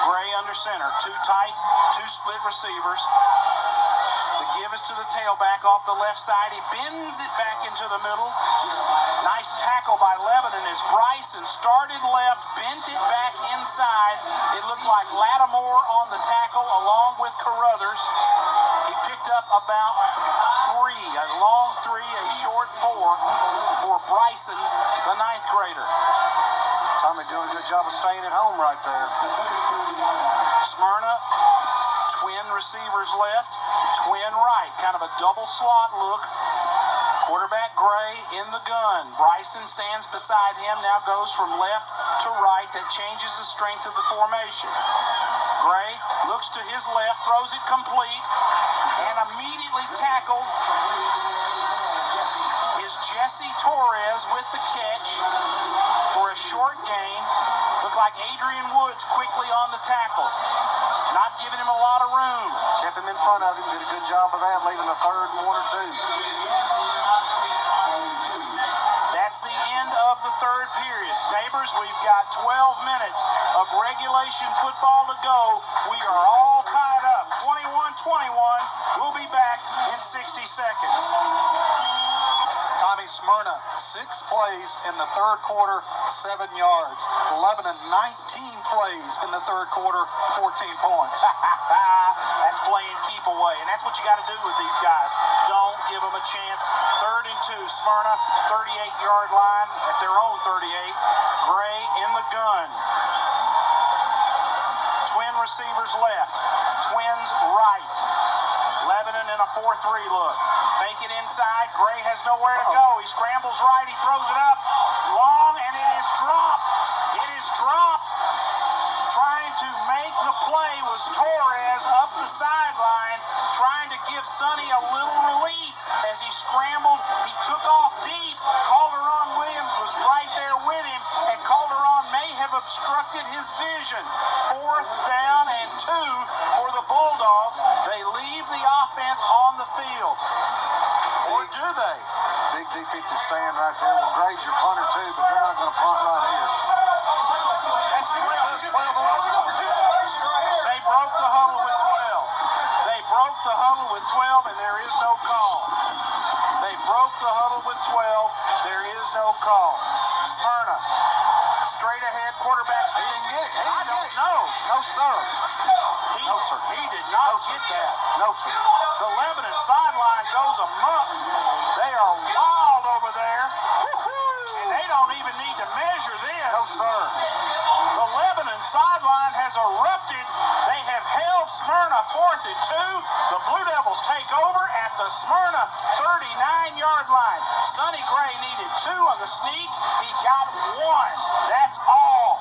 Gray under center, 2 tight, 2 split receivers. The give is to the tailback off the left side. He bends it back into the middle. Nice tackle by Lebanon as Bryson started left, bent it back inside. It looked like Lattimore on the tackle along with Carruthers. He picked up about 3, a long 3, a short 4 for Bryson, the 9th grader.
Tommy doing a good job of staying at home right there.
Smyrna, twin receivers left, twin right, kind of a double slot look. Quarterback Gray in the gun. Bryson stands beside him, now goes from left to right. That changes the strength of the formation. Gray looks to his left, throws it complete, and immediately tackled is Jesse Torres with the catch for a short gain. Looked like Adrian Woods quickly on the tackle, not giving him a lot of room.
Kept him in front of him, did a good job of that, leaving the 3rd and 1 or 2.
That's the end of the 3rd period. Neighbors, we've got 12 minutes of regulation football to go. We are all tied up, 21-21. We'll be back in 60 seconds.
Tommy, Smyrna, 6 plays in the 3rd quarter, 7 yards. Lebanon, 19 plays in the 3rd quarter, 14 points.
That's playing keep away, and that's what you got to do with these guys. Don't give them a chance. 3rd and 2, Smyrna, 38-yard line at their own 38. Gray in the gun. Twin receivers left, twins right. Lebanon in a 4-3 look. Fake it inside. Gray has nowhere to go. He scrambles right. He throws it up long, and it is dropped. It is dropped. Trying to make the play was Torres up the sideline, trying to give Sonny a little relief as he scrambled. He took off deep. Calderon Williams was right there with him, and Calderon may have obstructed his vision. 4th down and 2 for the Bulldogs. They leave the offense on the field. Or do they?
Big defensive stand right there. Well, Gray's your punter too, but they're not going to punt right here.
That's 12. They broke the huddle with 12. They broke the huddle with 12, and there is no call. They broke the huddle with 12. There is no call. Smyrna, straight ahead, quarterback. He didn't get it. I don't know.
No, sir.
He did not get that.
No, sir.
The Lebanon sideline goes amok. They are wild over there. And they don't even need to measure this.
No, sir.
The Lebanon sideline has erupted. They have held Smyrna 4th and 2. The Blue Devils take over at the Smyrna 39-yard line. Sonny Gray needed 2 on the sneak. He got 1. That's all.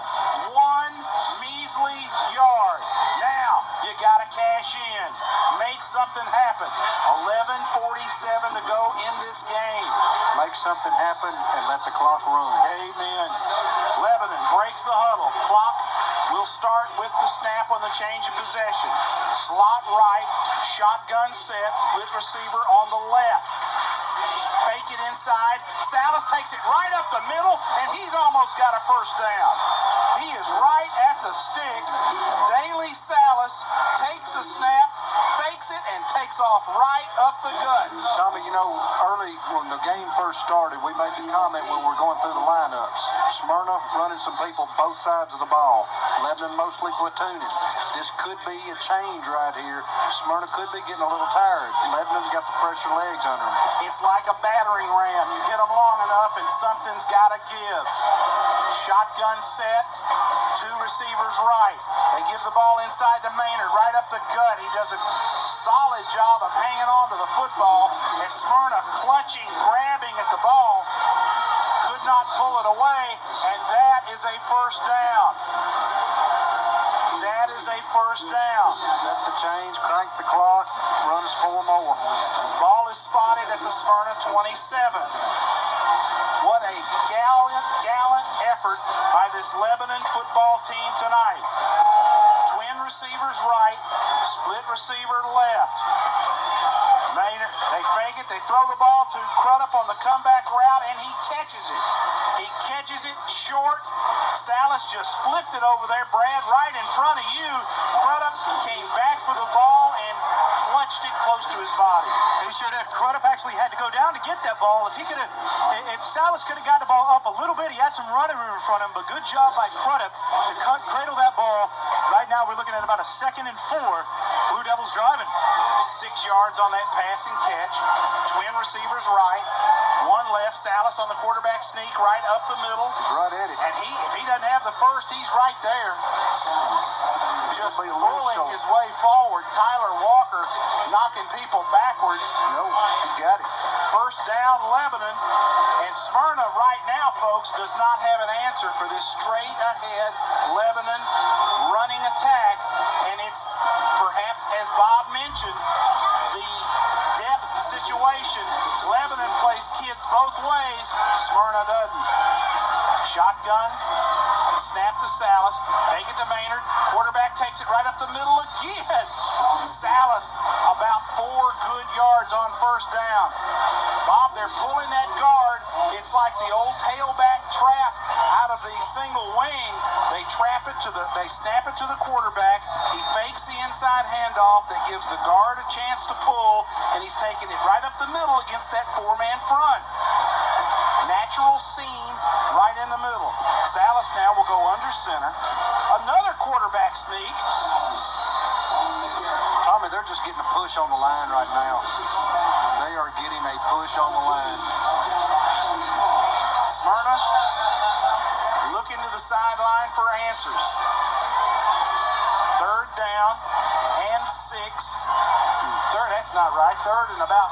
1 measly yard. Now, you got to cash in. Make something happen. 11:47 to go in this game.
Make something happen and let the clock run.
Amen. Lebanon breaks the huddle. Clock will start with the snap on the change of possession. Slot right, shotgun set, split receiver on the left. Fake it inside. Salas takes it right up the middle, and he's almost got a 1st down. He is right at the stick. Daly Salas takes the snap, fakes it, and takes off right up the gut.
Tommy, you know, early when the game first started, we made the comment when we're going through the lineups. Smyrna running some people both sides of the ball. Lebanon mostly platooning. This could be a change right here. Smyrna could be getting a little tired. Lebanon's got the fresher legs under them.
It's like a battering ram. You hit them long enough, and something's got to give. Shotgun set. 2 receivers right. They give the ball inside to Maynard, right up the gut. He does a solid job of hanging on to the football. And Smyrna clutching, grabbing at the ball. Could not pull it away, and that is a 1st down. That is a 1st down.
Set the change, crank the clock, run us 4 more.
Ball is spotted at the Smyrna 27. What a gallant effort by this Lebanon football team tonight. Twin receivers right, split receiver left. Maynard, they fake it, they throw the ball to Crudup on the comeback route, and he catches it. He catches it short. Salas just flipped it over there, Brad, right in front of you. Crudup came back for the ball and clutched it close to his body.
He sure did. Crudup actually had to go down to get that ball. If Salas could have got the ball up a little bit, he had some running room in front of him, but good job by Crudup to cradle that ball. Right now we're looking at about a 2nd and 4. Blue Devils driving.
6 yards on that passing catch. Twin receivers right, one left. Salas on the quarterback sneak right up the middle.
He's right at it.
And if he doesn't have the first, he's right there. Just pulling his way forward. Tyler Walker knocking people backwards.
No, he got it.
First down, Lebanon. And Smyrna right now, folks, does not have an answer for this straight ahead Lebanon running attack. And it's perhaps, as Bob mentioned, the depth situation. Lebanon plays kids both ways. Smyrna doesn't. Shotgun. Snap to Salas. Take it to Maynard. Quarterback takes it right up the middle again. Salas about 4 good yards on first down. Bob, they're pulling that guard. It's like the old tailback trap out of the single wing. They snap it to the quarterback. He fakes the inside handoff that gives the guard a chance to pull, and he's taking it right up the middle against that 4-man front. Natural seam right in the middle. Salas now will go under center. Another quarterback sneak.
Tommy, they're just getting a push on the line right now. They are getting a push on the line.
Smyrna looking to the sideline for answers. 3rd down and 6. That's not right. 3rd and about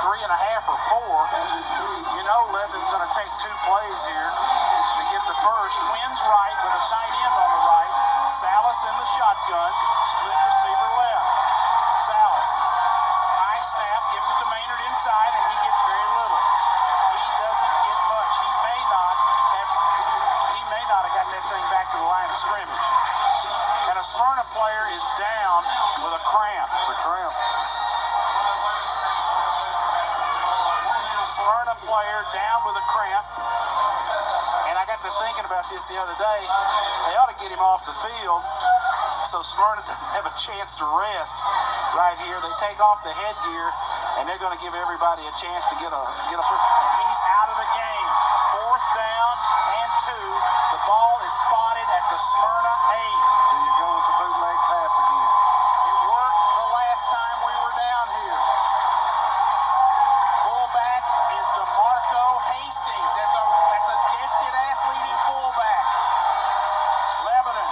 3.5 or 4. You know Lebanon's going to take 2 plays here to get the first. Twins right with a tight end on the right. Salas in the shotgun. Split receiver left. Salas. High snap. Gives it to Maynard inside, and he gets very little. He doesn't get much. He may not have got that thing back to the line of scrimmage. And a Smyrna player is down with a cramp.
It's a cramp.
Smyrna player down with a cramp. And I got to thinking about this the other day. They ought to get him off the field so Smyrna doesn't have a chance to rest right here. They take off the headgear, and they're going to give everybody a chance to get a. And he's out of the game. 4th down and 2. The ball is spotted at the Smyrna 8.
There you go with the bootleg pass again.
It worked the last time we were down here. Fullback is DeMarco Hastings. That's a gifted athlete in fullback. Lebanon.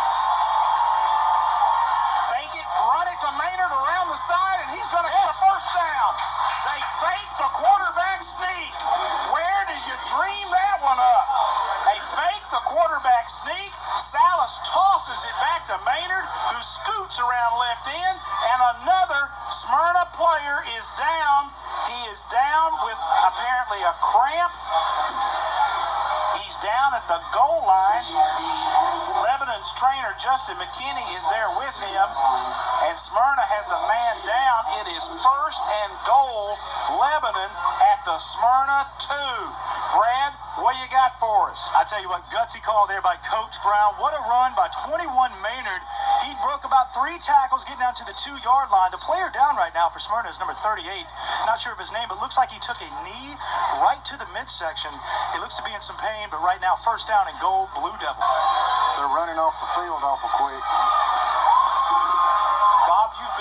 Fake it, run it to Maynard around the side, and he's going to get a first down. They fake the quarterback sneak. Where did you dream that one up? They fake the quarterback sneak. Salas tosses it back to Maynard, who scoots around left end, and another Smyrna player is down. He is down with apparently a cramp. He's down at the goal line. Lebanon's trainer, Justin McKinney, is there with him. And Smyrna has a man down. It is 1st and goal, Lebanon at the Smyrna 2. Brad, what you got for us?
I tell you what, gutsy call there by Coach Brown. What a run by 21 Maynard. He broke about 3 tackles getting down to the 2-yard line. The player down right now for Smyrna is number 38. Not sure of his name, but looks like he took a knee right to the midsection. He looks to be in some pain, but right now, 1st down and goal, Blue Devil.
They're running off the field awful quick.
Bob, you've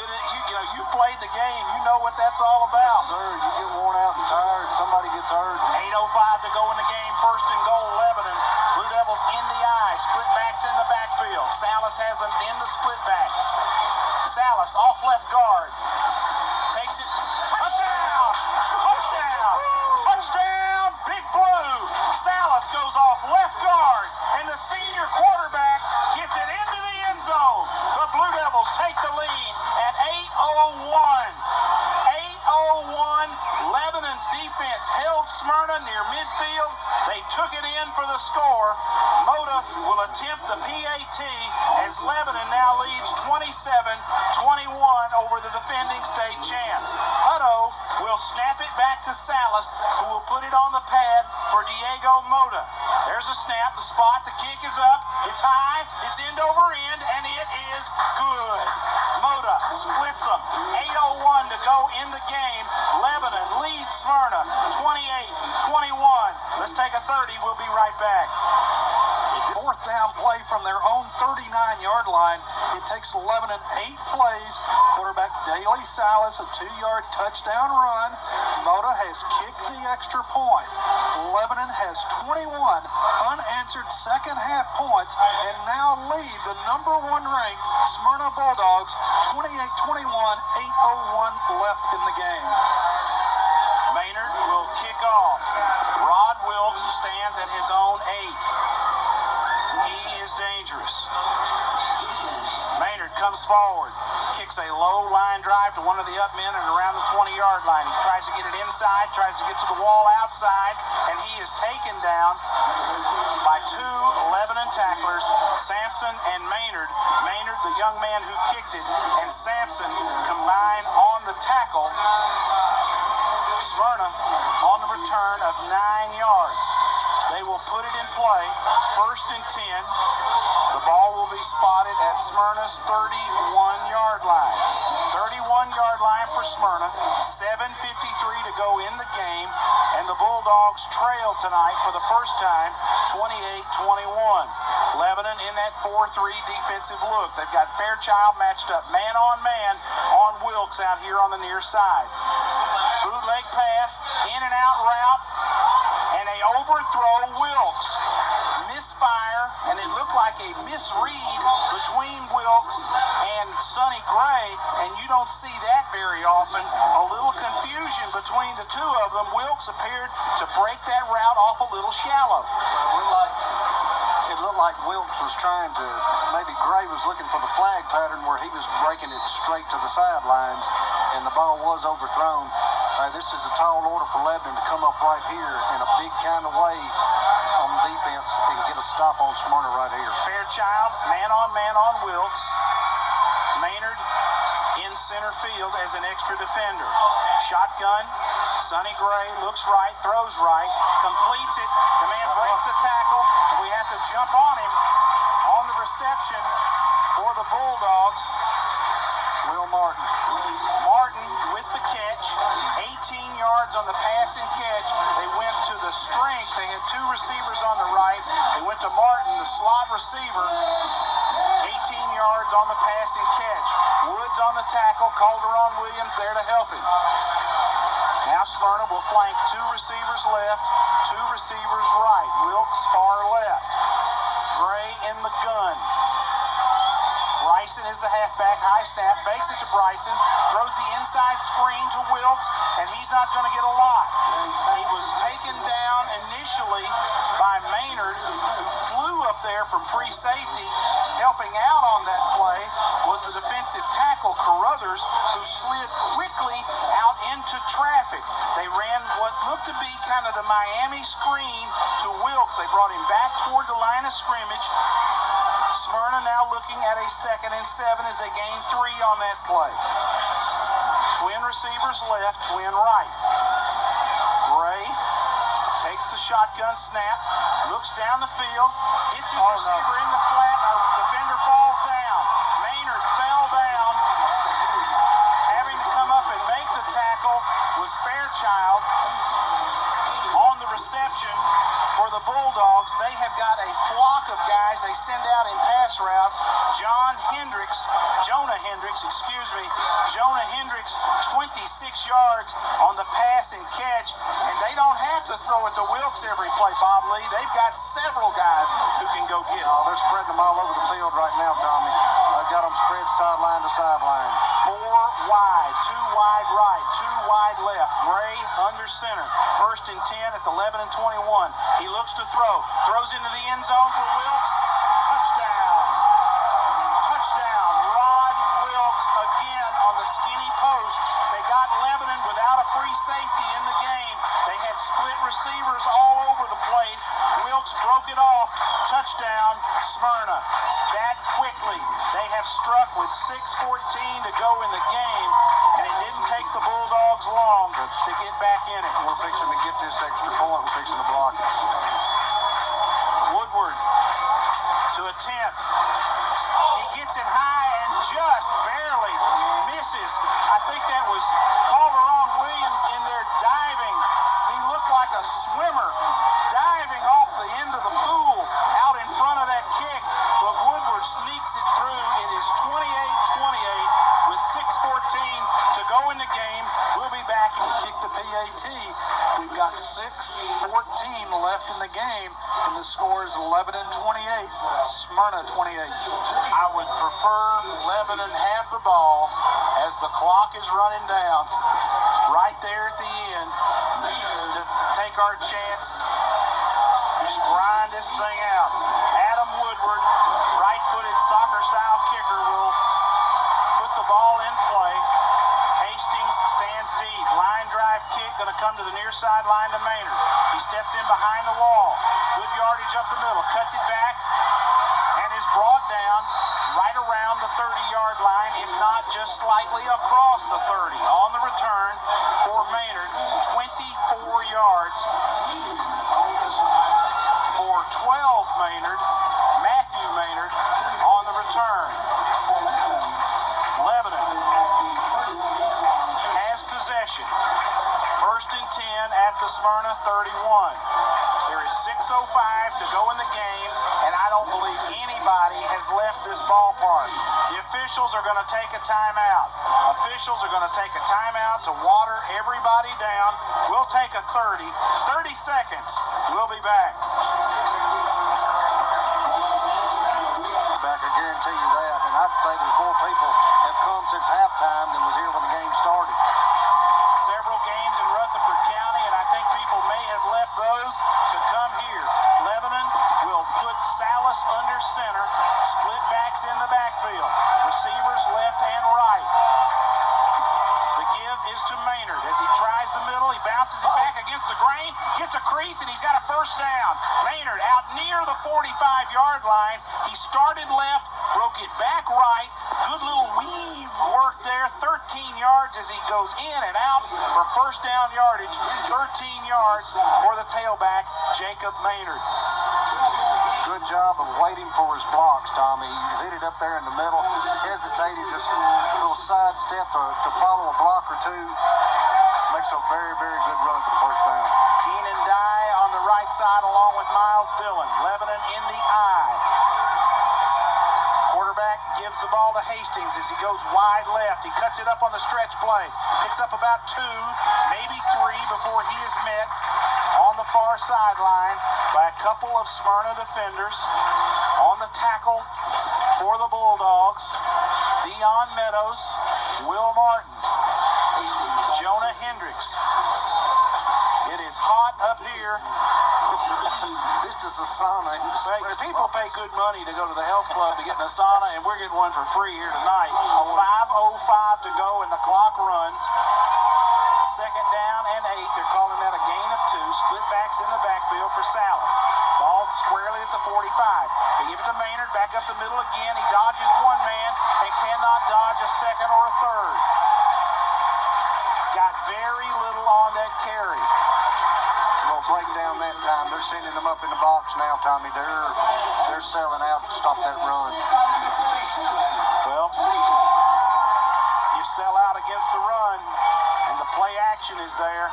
played the game. You know what that's all about.
Yes, sir, you get worn out and tired, somebody gets hurt.
8:05 to go in the game. 1st and goal, Lebanon. Blue Devils in the eye. Split backs in the backfield. Salas has them in the split backs. Salas off left guard. Takes it. Touchdown! Touchdown! Touchdown! Big Blue. Salas goes off left guard, and the senior quarterback gets it into the end zone. The Blue Devils take the lead at 8:01. 8:01. Lebanon's defense held Smyrna near midfield. They took it in for the score. Moda will attempt the PAT as Lebanon now leads 27-21 over the defending state champs. Hutto will snap it back to Salas, who will put it on the pad for Diego Moda. There's a snap, the spot, the kick is up, it's high, it's end over end, and it is good. Moda splits them. 8:01 to go in the game. Lebanon leads Smyrna 28-21. Let's take a 30. We'll be right back.
Fourth down play from their own 39-yard line. It takes Lebanon 8 plays. Quarterback Daley Salas, a 2-yard touchdown run. Moda has kicked the extra point. Lebanon has 21 unanswered second-half points and now lead the number 1 ranked Smyrna Bulldogs 28-21, 8:01 left in the game.
Maynard will kick off. Rod Wilkes stands at his own 8. He is dangerous. Maynard comes forward, kicks a low line drive to one of the up men and around the 20-yard line. He tries to get it inside, tries to get to the wall outside, and he is taken down by 2 Lebanon tacklers, Sampson and Maynard. Maynard, the young man who kicked it, and Sampson combine on the tackle. Smyrna on the return of 9 yards. They will put it in play, 1st and 10. The ball will be spotted at Smyrna's 31-yard line. 31-yard line for Smyrna, 7:53 to go in the game, and the Bulldogs trail tonight for the first time, 28-21. Lebanon in that 4-3 defensive look. They've got Fairchild matched up man-on-man on Wilkes out here on the near side. Bootleg pass, in and out route, and a overthrow Wilkes. Misfire, and it looked like a misread between Wilkes and Sonny Gray, and you don't see that very often. A little confusion between the two of them. Wilkes appeared to break that route off a little shallow.
It looked like Wilkes was trying to, maybe Gray was looking for the flag pattern where he was breaking it straight to the sidelines, and the ball was overthrown. This is a tall order for Lebanon to come up right here in a big kind of way on defense and get a stop on Smyrna right here.
Fairchild, man-on-man on Wilkes. Maynard in center field as an extra defender. Shotgun, Sonny Gray looks right, throws right, completes it. The man breaks a tackle, and we have to jump on him on the reception for the Bulldogs.
Will Martin.
Martin with the catch, 18 yards on the pass and catch. They went to the strength. They had 2 receivers on the right. They went to Martin, the slot receiver, 18 yards on the pass and catch. Woods on the tackle, Calderon Williams there to help him. Now Smyrna will flank 2 receivers left, 2 receivers right. Wilkes far left. Gray in the gun. Bryson is the halfback, high snap, fakes it to Bryson, throws the inside screen to Wilkes, and he's not going to get a lot. He was taken down initially by Maynard, who flew up there from free safety. Helping out on that play was the defensive tackle, Carruthers, who slid quickly out into traffic. They ran what looked to be kind of the Miami screen to Wilkes. They brought him back toward the line of scrimmage. Smyrna now looking at a 2nd and 7 as they gain 3 on that play. Twin receivers left, twin right. Gray takes the shotgun snap, looks down the field, hits his receiver in the flat, defender falls down. Maynard fell down. Having to come up and make the tackle was Fairchild. On the reception for the Bulldogs, they have got a flock of guys they send out in pass routes. Jonah Hendricks, 26 yards on the pass and catch, and they don't have to throw it to Wilkes every play, Bob Lee. They've got several guys who can go get it.
Oh, they're spreading them all over the field right now, Tommy. They've got them spread sideline to sideline.
4 wide, 2 wide right, 2 wide left. Gray under center. 1st and 10 at the 11 and 21. He looks to throw. Throws into the end zone for Wilkes. Touchdown. Touchdown. Rod Wilkes again on the skinny post. They got Lebanon without a free safety in the game. They had split receivers. place. Wilkes broke it off. Touchdown, Smyrna. That quickly, they have struck with 6:14 to go in the game, and it didn't take the Bulldogs long to get back in it.
We're fixing to get this extra point. We're fixing to block it.
Woodward to attempt. He gets it high and just barely misses. I think that was Calderon Williams in there diving. He looked like a swimmer diving off the end of the pool out in front of that kick, but Woodward sneaks it through. It is 28-28 with 6:14 to go in the game. We'll be back and
Kick the PAT. We've got 6:14 left in the game, and the score is 11-28. Smyrna 28.
I would prefer Lebanon have the ball as the clock is running down right there at the end to take our chance. Just grind this thing out. Adam Woodward, right-footed soccer-style kicker, will put the ball in play. Hastings stands deep. Line drive kick going to come to the near sideline to Maynard. He steps in behind the wall. Good yardage up the middle. Cuts it back and is brought down right around the 30-yard line, if not just slightly across the 30. On the return for Maynard, 24 yards for 12 Maynard. Matthew Maynard on the return. Lebanon has possession. 1st and 10 at the Smyrna 31. There is 6:05 to go in the game, and I don't believe anybody has left this ballpark. The officials are going to take a timeout. Officials are going to take a timeout to water everybody down. We'll take a 30 seconds. We'll be back.
Back, I guarantee you that. And I'd say there's more people have come since halftime than was here when the game started.
Several games in Rutherford County, and I think people may have left those to come here. Lebanon will put Salas under center, split backs in the backfield, receivers left and right. The give is to Maynard as he tries the middle. He bounces it back against the grain, gets a crease, and he's got a first down. Maynard out near the 45-yard line. He started left, broke it back right. Good little weave work there. 13 yards as he goes in and out for first down yardage. 13 yards for the tailback, Jacob Maynard.
Good job of waiting for his blocks, Tommy. He hit it up there in the middle, hesitated, just a little side step to follow a block or two. Makes a very, very good run for the first down.
Keenan Dye on the right side along with Miles Dillon. Lebanon in the eye. Quarterback gives the ball to Hastings as he goes wide left. He cuts it up on the stretch play. Picks up about 2, maybe 3 before he is met on the far sideline by a couple of Smyrna defenders. On the tackle for the Bulldogs, Dion Meadows, Will Martin, Jonah Hendricks. It is hot up here.
This is a sauna.
People pay good money to go to the health club to get in a sauna, and we're getting one for free here tonight. 5:05 to go, and the clock runs. 2nd down and 8. They're calling that a gain of 2. Split backs in the backfield for Salas. Ball squarely at the 45. They give it to Maynard, back up the middle again. He dodges one man and cannot dodge a second or a third. Got very little on that carry.
Well, breakdown that time. They're sending them up in the box now, Tommy. They're selling out to stop that run.
Well, you sell out against the run, and the play action is there.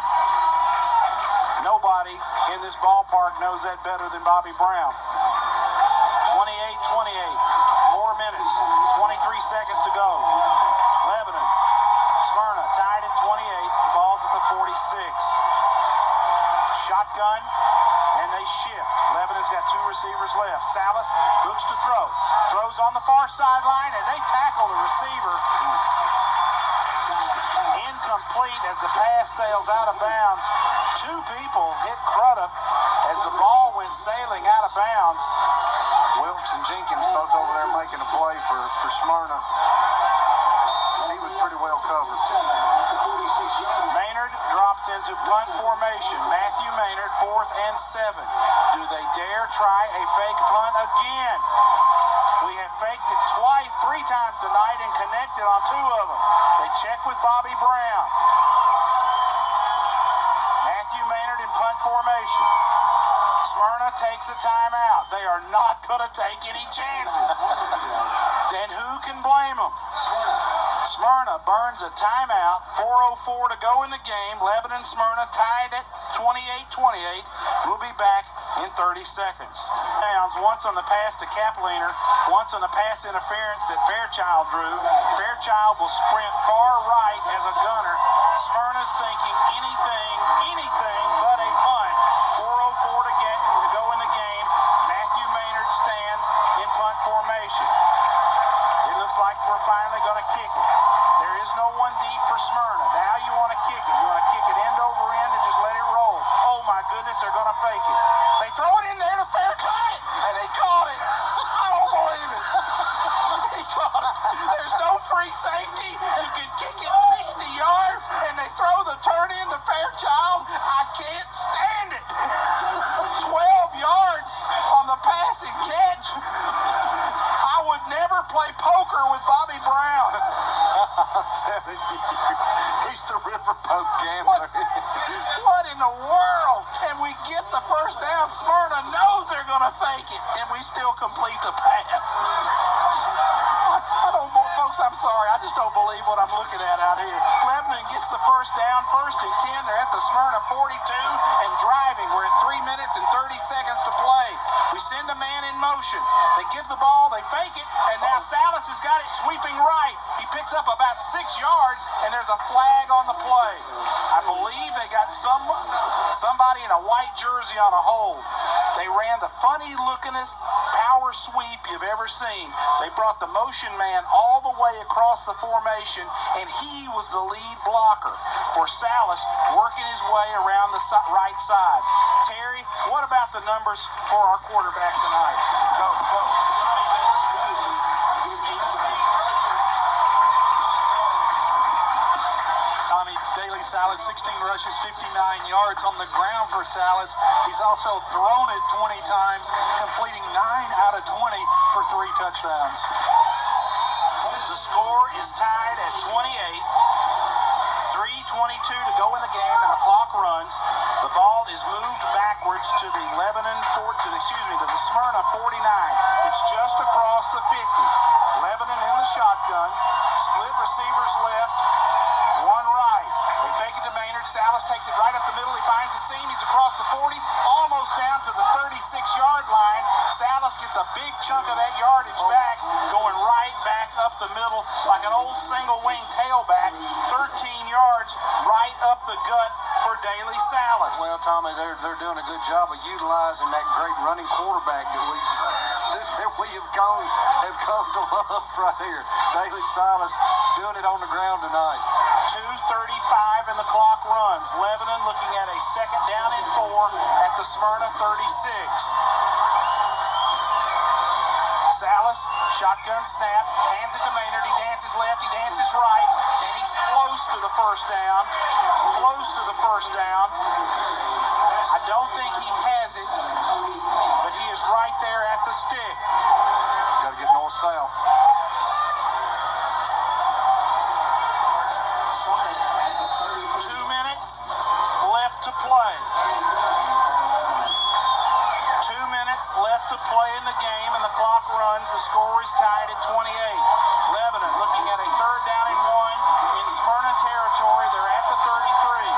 Nobody in this ballpark knows that better than Bobby Brown. 28-28. 4 minutes, 23 seconds to go. Lebanon, Smyrna tied at 28. The ball's at the 46. Shotgun, and they shift. Lebanon's got 2 receivers left. Salas looks to throw. Throws on the far sideline, and they tackle the receiver. Incomplete as the pass sails out of bounds. 2 people hit Crudup as the ball went sailing out of bounds.
Wilkes and Jenkins both over there making a play for Smyrna. He was pretty well covered.
Maynard drops into punt formation. Matthew Maynard, 4th and 7. Do they dare try a fake punt again? We have faked it twice, 3 times tonight and connected on 2 of them. They check with Bobby Brown. Matthew Maynard in punt formation. Smyrna takes a timeout. They are not going to take any chances. Then who can blame them? Smyrna burns a timeout. 4:04 to go in the game. Lebanon Smyrna tied at 28-28. We'll be back in 30 seconds. Downs once on the pass to Kapliner, once on the pass interference that Fairchild drew. Fairchild will sprint far right as a gunner. Smyrna's thinking anything but a punt. 4:04 to go in the game. Matthew Maynard stands in punt formation. It looks like we're finally going to kick it. There is no one deep for Smyrna. Now you want to kick it. You want to kick it end over end and just let it roll. Oh my goodness, they're going to fake it. They throw it in there to Fairchild, and he caught it. I don't believe it. He caught it. There's no free safety. You can kick it 60 yards, and they throw the turn in to Fairchild. I can't stand it. 12 yards on the passing catch. I would never play poker with Bobby Brown.
I'm telling you, he's the riverboat gambler.
What in the world? And we get the first down. Smyrna knows they're going to fake it, and we still complete the pass. I don't, folks, I'm sorry. I just don't believe what I'm looking at out here. Lebanon gets the first down, 1st and 10. They're at the Smyrna 42 and driving. We're at 3 minutes and 30 seconds to play. We send a man in motion. They give the ball, they fake it, and now Salas has got it sweeping right. He picks up about 6 yards, and there's a flag on the play. I believe they got somebody in a white jersey on a hold. They ran the funny-lookingest power sweep you've ever seen. They brought the motion man all the way across the formation, and he was the lead blocker for Salas, working his way around the right side. Terry, what about the numbers for our quarterback tonight? Go.
Tommy Daly Salas, 16 rushes, 59 yards on the ground for Salas. He's also thrown it 20 times, completing 9 out of 20 for 3 touchdowns.
The score is tied at 28. 3:22 to go in the game, and the clock runs. The ball is moved backwards to the to the Smyrna 49. It's just across the 50. Lebanon in the shotgun. Split receivers left, one right. They fake it to Maynard. Salas takes it right up the middle. He finds a seam. He's across the 40, almost down to the 36-yard line. Salas gets a big chunk of that yardage back, going right back up the middle like an old single-wing tailback. 13 yards right up the gut for Daly Salas.
Well, Tommy, they're doing a good job of utilizing that great running quarterback that we have come to love right here. Daly Salas doing it on the ground tonight.
2:35 and the clock runs. Lebanon looking at a 2nd down and 4 at the Smyrna 36. Salas, shotgun snap, hands it to Maynard. He dances left, he dances right, and he's close to the first down. I don't think he has it, but he is right there at the stick.
Got to get north-south.
2 minutes left to play. 2 minutes left to play in the game, and the clock runs. The score is tied at 28. Lebanon looking at a 3rd down and 1 in Smyrna territory. They're at the 33.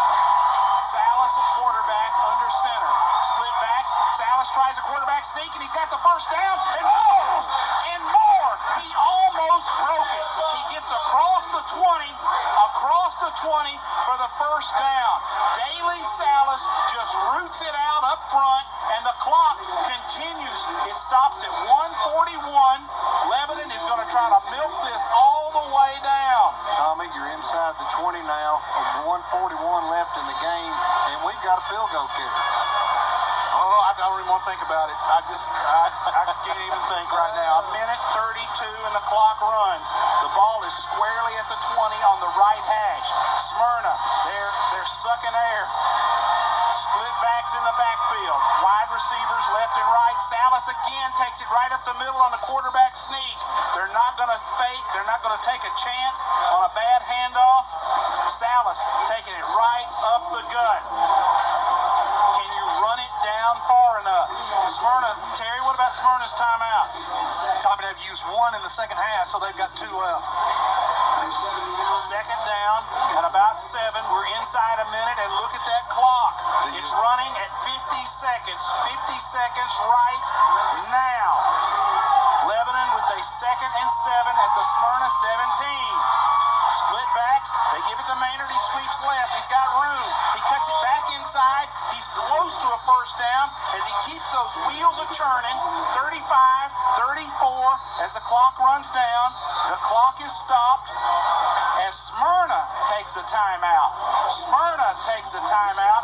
Salas at quarterback under center. Split backs. Salas tries a quarterback sneak, and he's got the first down, and more. He almost broke it. He gets across the 20 for the first down. Daly Salas just roots it out up front, and the clock continues. It stops at 1:41. Lebanon is going to try to milk this all the way down.
Tommy, you're inside the 20 now. 1:41 left in the game, and we've got a field goal kicker.
Oh, I don't even want to think about it. I can't even think right now. 1:32 and the clock runs. The ball is squarely at the 20 on the right hash. Smyrna, they're sucking air. Split backs in the backfield. Wide receivers left and right. Salas again takes it right up the middle on the quarterback sneak. They're not going to fake. They're not going to take a chance on a bad handoff. Salas taking it right up the gut. Can you run it down far enough? Smyrna, Terry, what about Smyrna's timeouts?
Tommy, they've used one in the second half, so they've got 2 left.
Second down at about 7. We're inside a minute, and look at that clock. It's running at 50 seconds. 50 seconds right now. Lebanon with a 2nd and 7 at the Smyrna 17. Split backs. They give it to Maynard. He sweeps left. He's got room. He cuts it back inside. He's close to a first down as he keeps those wheels a-churning. 35, 34 as the clock runs down. The clock is stopped as Smyrna takes a timeout. Smyrna takes a timeout.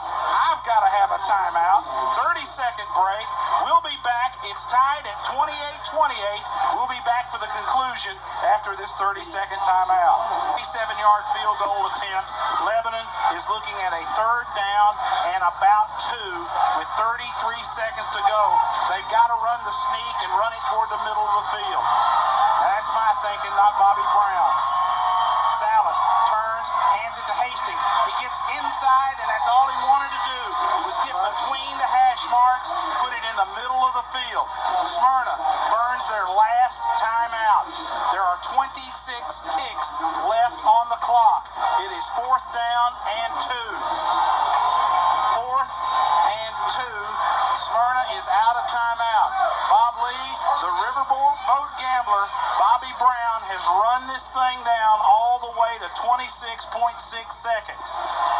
I've got to have a timeout. 30-second break. We'll be back. It's tied at 28-28. We'll be back for the conclusion after this 30-second timeout. 7-yard field goal attempt. Lebanon is looking at a 3rd down and about 2 with 33 seconds to go. They've got to run the sneak and run it toward the middle of the field. That's my thinking, not Bobby Brown's. Salas turns, hands it to Hastings. He gets inside, and that's all he wanted to do was get between the hash marks, put it in the middle of the field. Smyrna burns their last timeout. There are 26 ticks left on the clock. It is 4th down and 2. 4th and 2. Smyrna is out of timeouts. Bob Lee, the Riverboat Gambler, Bobby Brown has run this thing down all the way to 26.6 seconds.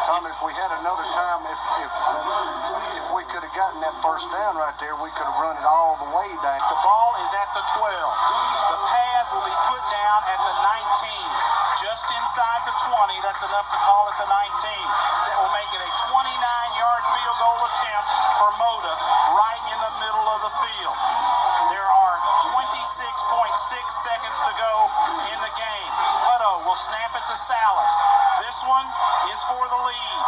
Tom, if we had another time, if we could have gotten that first down right there, we could have run it all the way down.
The ball is at the 12. The pad will be put down at the 19. Just inside the 20. That's enough to call it the 19. That will make it a 29-yard field goal attempt for Moda right in the middle of the field. There are 26.6 seconds to go in the game. Hutto will snap it to Salas. This one is for the lead.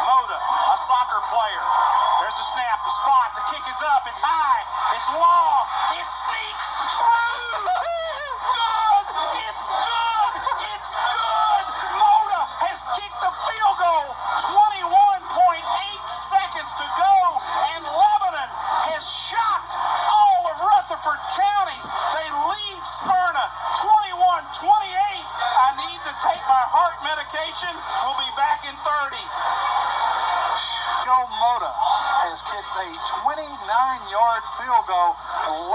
Moda, a soccer player. There's the snap, the spot, the kick is up, it's high, it's long, it sneaks through. Good! It's good! It's good! Moda has kicked the field goal. 21.8 seconds to go, and Lebanon has shocked all of Rutherford County. They lead Smyrna 21-28. I need to take my heart medication. We'll be back in 30.
Joe Moda has kicked a 29-yard field goal.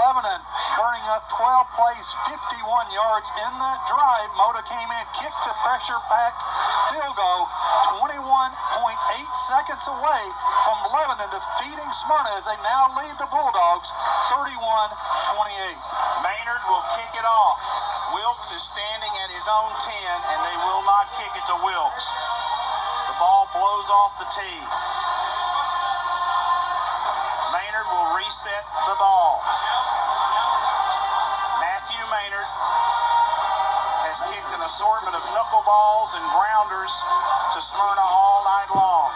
Lebanon burning up 12 plays, 51 yards in that drive. Moda came in, kicked the pressure back field goal, 21.8 seconds away from Lebanon defeating Smyrna as they now lead the Bulldogs 31-28.
Maynard will kick it off. Wilkes is standing at his own 10, and they will not kick it to Wilkes. The ball blows off the tee. Maynard will reset the ball. Matthew Maynard has kicked an assortment of knuckleballs and grounders to Smyrna all night long.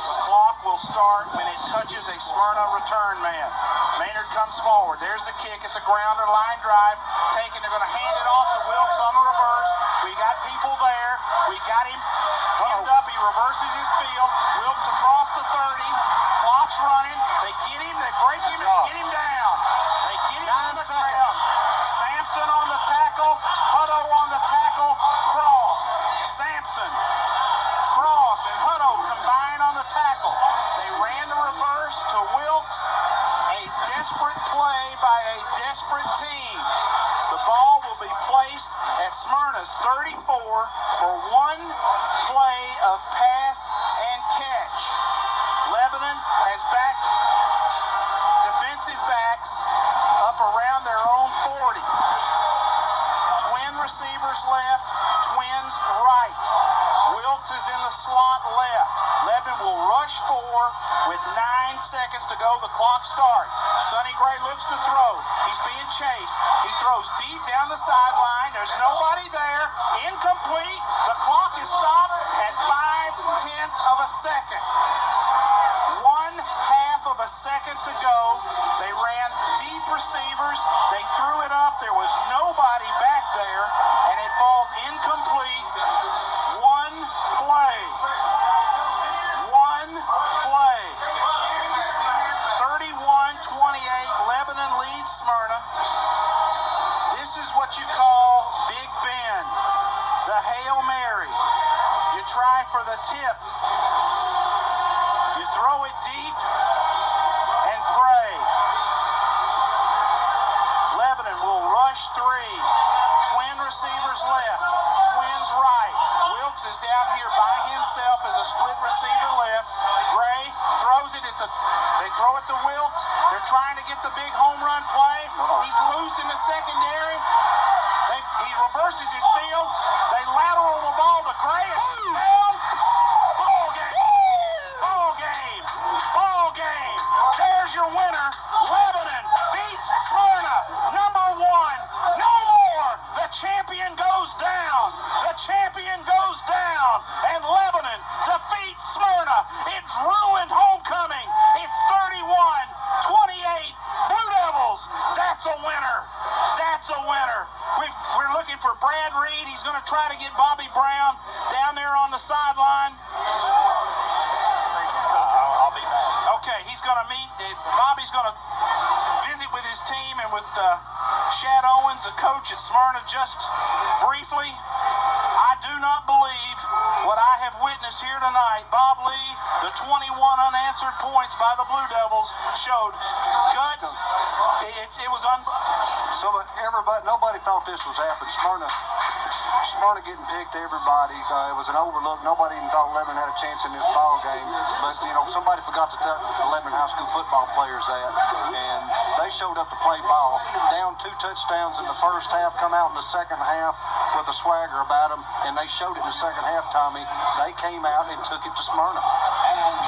The clock will start when it touches a Smyrna return man. Maynard comes forward. There's the kick. It's a grounder, line drive. Taken. They're going to hand it off to Wilkes on the reverse. We got people there. We got him hemmed up. He reverses his field. Wilkes across the 30. Clock's running. They get him. They break him and get him down. They get him on the ground. Sampson on the tackle. Hutto on the tackle. Cross. Sampson. Cross and Hutto combine on the tackle. They ran the reverse to Wilkes. A desperate play by a desperate team. The ball will be placed at Smyrna's 34 for one play of pass and catch. Lebanon has back defensive backs up around their own 40. Twin receivers left, twins right. Wilkes is is in the slot left. Lebanon will rush 4 with 9 seconds to go. The clock starts. Sonny Gray looks to throw. He's being chased. He throws deep down the sideline. There's nobody there. Incomplete. The clock is stopped at 5/10 of a second. 1/2 of a second to go. They ran deep receivers. They threw it up. There was nobody back there, and it falls incomplete. One play. 31-28. Lebanon leads Smyrna. This is what you call Big Ben. The Hail Mary. You try for the tip. You throw it deep and pray. Lebanon will rush 3. Twin receivers left. Twins right. Wilkes is down here by himself as a split receiver left. Gray throws it. They throw it to Wilkes. They're trying to get the big home run play. He's loose in the secondary. He reverses his field. They lateral the ball to Gray. Ball game. Ball game. Ball game. There's your winner. Lebanon beats Smyrna. Number 1. No more. The champion goes down. The champion goes down. And Lebanon defeats Smyrna. It's ruined homecoming. It's 31-28. Blue Devils. That's a winner. That's a winner. We're looking for Brad Reed. He's going to try to get Bobby Brown down there on the sideline.
I'll be back.
Okay, he's going to meet. Bobby's going to visit with his team and with Shad Owens, the coach at Smyrna, just briefly. I do not believe what I have witnessed here tonight. Bob Lee, the 21 unanswered points by the Blue Devils showed guts. It was
Nobody thought this was happening. Smyrna getting picked. Everybody. It was an overlook. Nobody even thought Lebanon had a chance in this ball game. But somebody forgot to tell the Lebanon high school football players that, and they showed up to play ball. Down 2 touchdowns in the first half. Come out in the second half with a swagger about them, and they showed it in the second half. Tommy, they came out and took it to Smyrna.